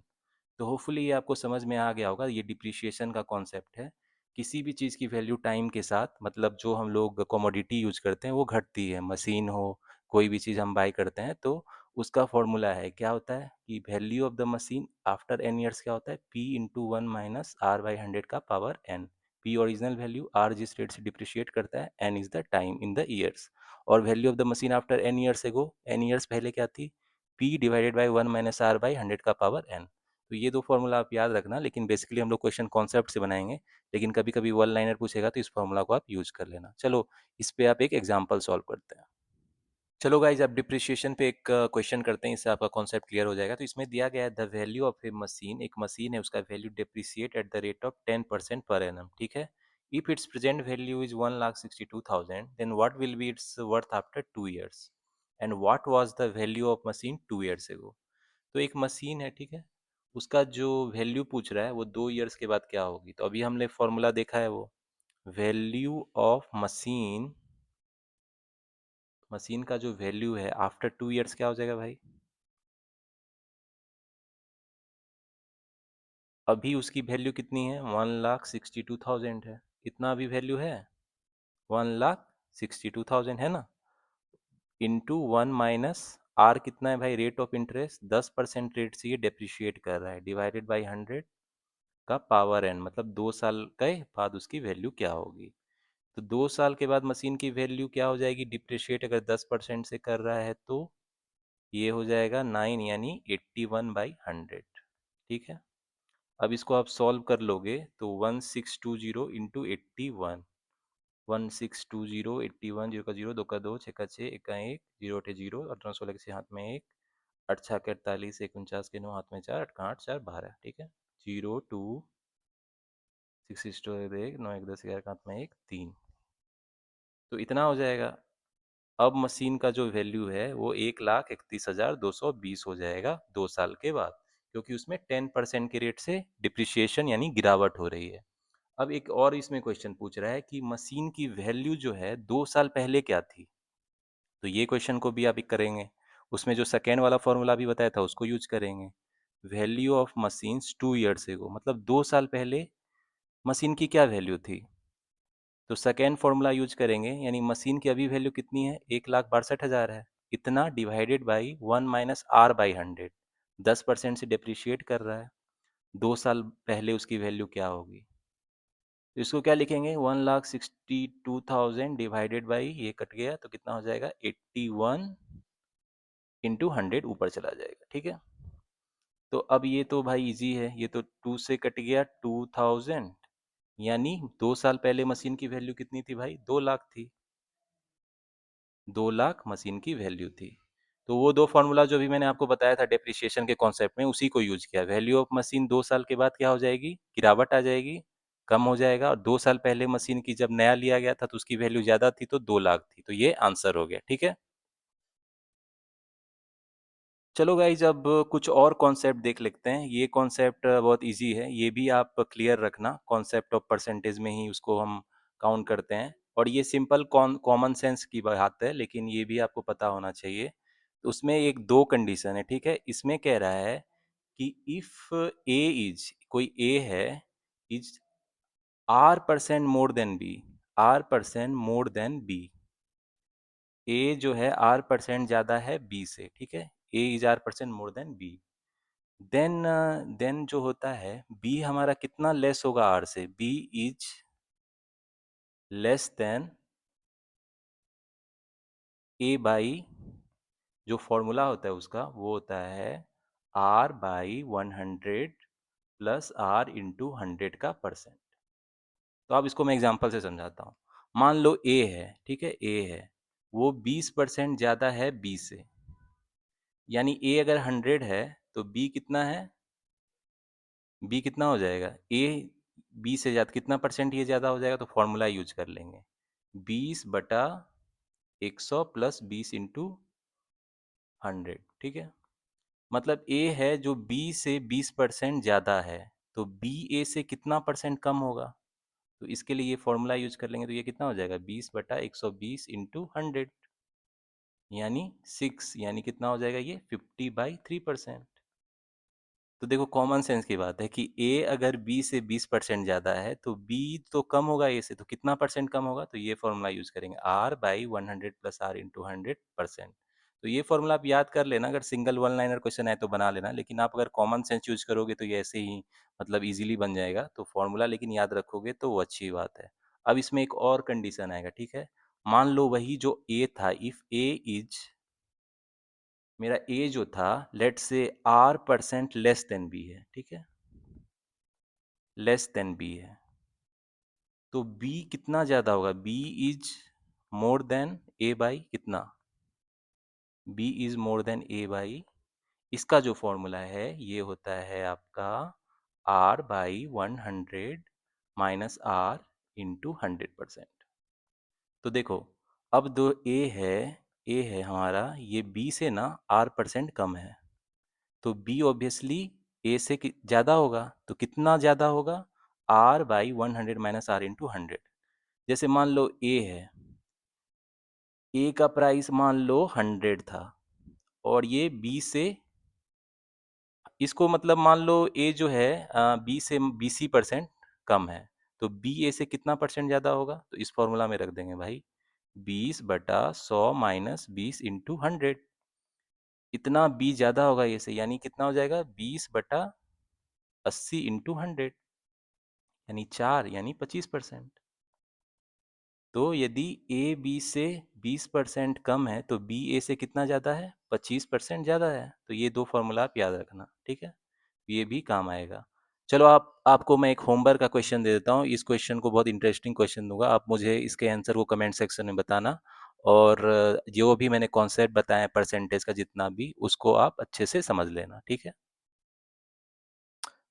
तो होपफुली ये आपको समझ में आ गया होगा, ये डिप्रिशिएशन का कॉन्सेप्ट है। किसी भी चीज़ की वैल्यू टाइम के साथ, मतलब जो हम लोग कमोडिटी यूज करते हैं वो घटती है, मशीन हो, कोई भी चीज़ हम बाय करते हैं तो उसका फॉर्मूला है, क्या होता है कि value of the machine after n years क्या होता है, पी इंटू 1 - R/100 का power n. P original value, R जिस रेट से डिप्रिशिएट करता है, n is the time in the years. और value of the machine after n years ago, n years पहले क्या थी, पी डिवाइडेड बाई 1 - R/100 का पावर एन। तो ये दो फॉर्मूला आप याद रखना, लेकिन बेसिकली हम लोग क्वेश्चन कॉन्सेप्ट से बनाएंगे, लेकिन कभी कभी वन लाइनर पूछेगा तो इस फॉर्मूला को आप यूज कर लेना। चलो इस पे आप एक एग्जाम्पल सॉल्व करते हैं। चलो गाइज, अब डिप्रिशिएशन पे एक क्वेश्चन करते हैं, इससे आपका कॉन्सेप्ट क्लियर हो जाएगा। तो इसमें दिया गया है the value of a machine, एक मशीन है उसका value depreciate at the rate of 10% per annum, ठीक है। If its present value is 1,62,000, then what will be its worth after 2 years, and what was the value of machine 2 years एगो। तो एक machine है, ठीक है, उसका जो वैल्यू पूछ रहा है वो 2 years के बाद क्या होगी। तो अभी हमने फॉर्मूला देखा है, वो वैल्यू ऑफ मशीन, मशीन का जो वैल्यू है आफ्टर 2 years क्या हो जाएगा भाई। अभी उसकी वैल्यू कितनी है, 1,62,000 है। इतना अभी वैल्यू है, 1,62,000 है ना। इंटू 1 - कितना है भाई, रेट ऑफ इंटरेस्ट 10% रेट से ये डेप्रिशिएट कर रहा है, डिवाइडेड बाई 100 का पावर एन, मतलब 2 साल के बाद उसकी वैल्यू क्या होगी। तो 2 साल के बाद मशीन की वैल्यू क्या हो जाएगी, डिप्रिशिएट अगर 10% से कर रहा है तो ये हो जाएगा 9, यानी 81/100, ठीक है। अब इसको आप सॉल्व कर लोगे तो 1620 इंटू 81, 1620 81, जीरो का जीरो, दो का दो, छः का छः, एक का एक, जीरो अठे जीरो, 18 16 के छः हाथ में एक, 8 के 48, 49 के 9 हाथ में चार, 8 का 8 4 12, ठीक है। 02 6 एक, 9 1 10 11 के हाथ में एक, 3। तो इतना हो जाएगा। अब मशीन का जो वैल्यू है वो 1,31,220 हो जाएगा 2 साल के बाद, क्योंकि उसमें 10% के रेट से डिप्रिशिएशन यानी गिरावट हो रही है। अब एक और इसमें क्वेश्चन पूछ रहा है कि मशीन की वैल्यू जो है 2 साल पहले क्या थी। तो ये क्वेश्चन को भी आप एक करेंगे, उसमें जो सेकेंड वाला फॉर्मूला भी बताया था उसको यूज करेंगे। वैल्यू ऑफ मशीन्स 2 years एगो, मतलब 2 साल पहले मशीन की क्या वैल्यू थी। तो सेकेंड फॉर्मूला यूज करेंगे, यानी मशीन की अभी वैल्यू कितनी है, 1,62,000 है। इतना डिवाइडेड बाई 1 - R/100, 10% से डिप्रिशिएट कर रहा है, 2 साल पहले उसकी वैल्यू क्या होगी। तो इसको क्या लिखेंगे, 1,62,000 डिवाइडेड बाई, ये कट गया तो कितना हो जाएगा, 81 इंटू 100 ऊपर चला जाएगा, ठीक है। तो अब ये तो भाई इजी है, ये तो 2 से कट गया 2,000, यानी 2 साल पहले मशीन की वैल्यू कितनी थी भाई, 2 लाख थी। 2 लाख मशीन की वैल्यू थी। तो वो दो फार्मूला जो भी मैंने आपको बताया था डेप्रिसिएशन के कॉन्सेप्ट में, उसी को यूज किया। वैल्यू ऑफ मशीन 2 साल के बाद क्या हो जाएगी, गिरावट आ जाएगी, कम हो जाएगा। और 2 साल पहले मशीन की जब नया लिया गया था तो उसकी वैल्यू ज्यादा थी, तो 2 लाख थी। तो ये आंसर हो गया, ठीक है। चलो गाइज, अब कुछ और कॉन्सेप्ट देख लेते हैं। ये कॉन्सेप्ट बहुत इजी है, ये भी आप क्लियर रखना। कॉन्सेप्ट ऑफ परसेंटेज में ही उसको हम काउंट करते हैं, और ये सिंपल कॉमन सेंस की बात है, लेकिन ये भी आपको पता होना चाहिए। तो उसमें एक दो कंडीशन है, ठीक है। इसमें कह रहा है कि इफ ए इज, कोई ए है, is R% more than B, R% more than B, A जो है R% ज़्यादा है बी से, ठीक है। A is R% more than B, then then जो होता है बी हमारा कितना लेस होगा आर से, B is less than A by, जो फॉर्मूला होता है उसका वो होता है R/100 प्लस R इंटू 100 का परसेंट। तो अब इसको मैं एग्जांपल से समझाता हूँ। मान लो ए है, ठीक है, ए है, वो 20% ज़्यादा है बी से, यानी ए अगर 100 है तो बी कितना है, बी कितना हो जाएगा, ए बी से ज़्यादा कितना परसेंट ये ज़्यादा हो जाएगा, तो फॉर्मूला यूज कर लेंगे, 20/100 प्लस 20 इंटू 100, ठीक है। मतलब ए है जो बी से 20% ज़्यादा है, तो बी ए से कितना परसेंट कम होगा? तो इसके लिए ये फॉर्मूला यूज कर लेंगे, तो ये कितना हो जाएगा 20/120 इंटू 100, यानी 6, यानी कितना हो जाएगा ये 50/3%। तो देखो कॉमन सेंस की बात है कि ए अगर बी से 20% ज़्यादा है तो बी तो कम होगा ए से, तो कितना परसेंट कम होगा? तो ये फॉर्मूला यूज करेंगे R/100 + R इंटू 100%। तो ये फॉर्मूला आप याद कर लेना, अगर सिंगल वन लाइनर क्वेश्चन है तो बना लेना, लेकिन आप अगर कॉमन सेंस यूज करोगे तो ये ऐसे ही मतलब इजीली बन जाएगा। तो फॉर्मूला लेकिन याद रखोगे तो वो अच्छी बात है। अब इसमें एक और कंडीशन आएगा, ठीक है। मान लो वही जो ए था, इफ ए इज, मेरा ए जो था लेट से R% लेस देन बी है, ठीक है, लेस देन बी है, तो बी कितना ज़्यादा होगा? B is more than A by कितना? B is more than A by, इसका जो फॉर्मूला है ये होता है आपका R/100 माइनस R इंटू 100%। तो देखो, अब दो ए है हमारा, ये बी से ना R% कम है, तो बी ऑब्वियसली ए से ज़्यादा होगा, तो कितना ज़्यादा होगा? R/100 minus R into 100। जैसे मान लो ए है, ए का प्राइस मान लो 100 था, और ये बी से, इसको मतलब मान लो ए जो है बी से 20% कम है, तो बी ए से कितना परसेंट ज़्यादा होगा? तो इस फॉर्मूला में रख देंगे भाई, 20/100 माइनस 20 इंटू 100, इतना बी ज़्यादा होगा ए से, यानी कितना हो जाएगा 20/80 इंटू 100, यानी 4, यानी 25%। तो यदि ए बी से 20% कम है तो बी ए से कितना ज़्यादा है? 25% ज़्यादा है। तो ये दो फॉर्मूला आप याद रखना, ठीक है, ये भी काम आएगा। चलो आपको मैं एक होमवर्क का क्वेश्चन दे देता हूँ, इस क्वेश्चन को बहुत इंटरेस्टिंग क्वेश्चन दूंगा, आप मुझे इसके आंसर को कमेंट सेक्शन में बताना, और जो भी मैंने कॉन्सेप्ट बताया परसेंटेज का जितना भी, उसको आप अच्छे से समझ लेना, ठीक है।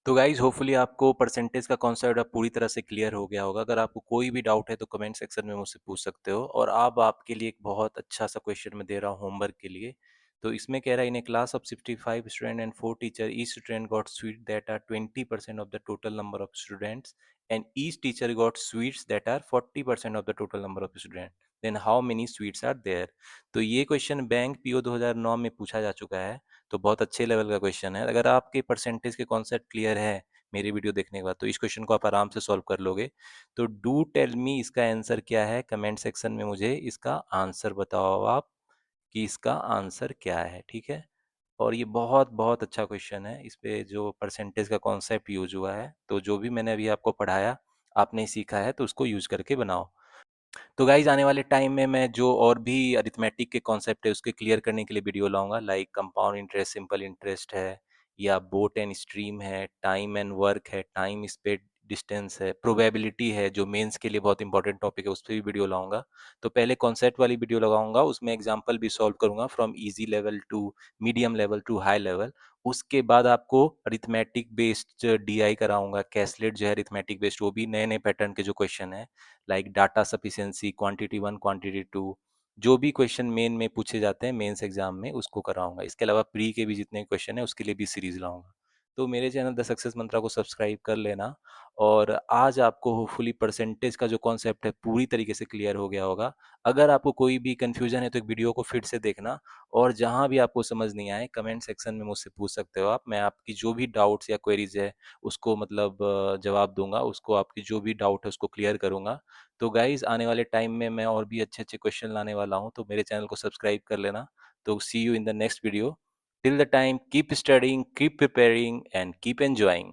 तो गाइज होपफुली आपको परसेंटेज का कॉन्सेप्ट अब पूरी तरह से क्लियर हो गया होगा। अगर आपको कोई भी डाउट है तो कमेंट सेक्शन में मुझसे पूछ सकते हो। और अब आपके लिए एक बहुत अच्छा सा क्वेश्चन मैं दे रहा हूँ होमवर्क के लिए। तो इसमें कह रहा है, in a class of 65 student and 4 teacher, each student got sweet that are 20% of the total number of students, and each teacher got sweets that are 40% of the total number of student, then how many sweets are there. तो ये question bank PO 2009 में पूछा जा चुका है। तो बहुत अच्छे लेवल का क्वेश्चन है। अगर आपके परसेंटेज के कॉन्सेप्ट क्लियर है मेरी वीडियो देखने के बाद, तो इस क्वेश्चन को आप आराम से सॉल्व कर लोगे। तो डू टेल मी इसका आंसर क्या है, कमेंट सेक्शन में मुझे इसका आंसर बताओ आप, कि इसका आंसर क्या है, ठीक है। और ये बहुत बहुत अच्छा क्वेश्चन है, इस पे जो परसेंटेज का कॉन्सेप्ट यूज हुआ है, तो जो भी मैंने अभी आपको पढ़ाया आपने सीखा है, तो उसको यूज करके बनाओ। तो गाइज आने वाले टाइम में मैं जो और भी अरिथमेटिक के कॉन्सेप्ट है उसके क्लियर करने के लिए वीडियो लाऊंगा, like compound interest, simple interest है, या बोट एंड स्ट्रीम है, टाइम एंड वर्क है, टाइम स्पेड डिस्टेंस है, प्रोबेबिलिटी है जो मेंस के लिए बहुत इंपॉर्टेंट टॉपिक है, उस पर भी वीडियो लाऊंगा। तो पहले कॉन्सेप्ट वाली वीडियो लगाऊंगा, उसमें एग्जाम्पल भी सॉल्व करूंगा from easy level to medium level to high level. उसके बाद आपको अरिथमेटिक बेस्ड डीआई कराऊंगा, कैसलेट जो है अरिथमेटिक बेस्ड, वो भी नए नए पैटर्न के जो क्वेश्चन है, like data sufficiency, quantity one, quantity two, जो भी क्वेश्चन मेन में पूछे जाते हैं मेंस एग्जाम में, उसको कराऊंगा। इसके अलावा प्री के भी जितने क्वेश्चन है उसके लिए भी सीरीज लाऊंगा। तो मेरे चैनल द सक्सेस मंत्रा को सब्सक्राइब कर लेना। और आज आपको होपफुली परसेंटेज का जो कॉन्सेप्ट है पूरी तरीके से क्लियर हो गया होगा। अगर आपको कोई भी कंफ्यूजन है तो एक वीडियो को फिर से देखना, और जहां भी आपको समझ नहीं आए कमेंट सेक्शन में मुझसे पूछ सकते हो आप, मैं आपकी जो भी डाउट्स या क्वेरीज है उसको मतलब जवाब दूंगा, उसको आपकी जो भी डाउट है उसको क्लियर करूंगा। तो गाइज आने वाले टाइम में मैं और भी अच्छे अच्छे क्वेश्चन लाने वाला हूँ, तो मेरे चैनल को सब्सक्राइब कर लेना। तो see you in the next video. Till the time keep studying, keep preparing and keep enjoying.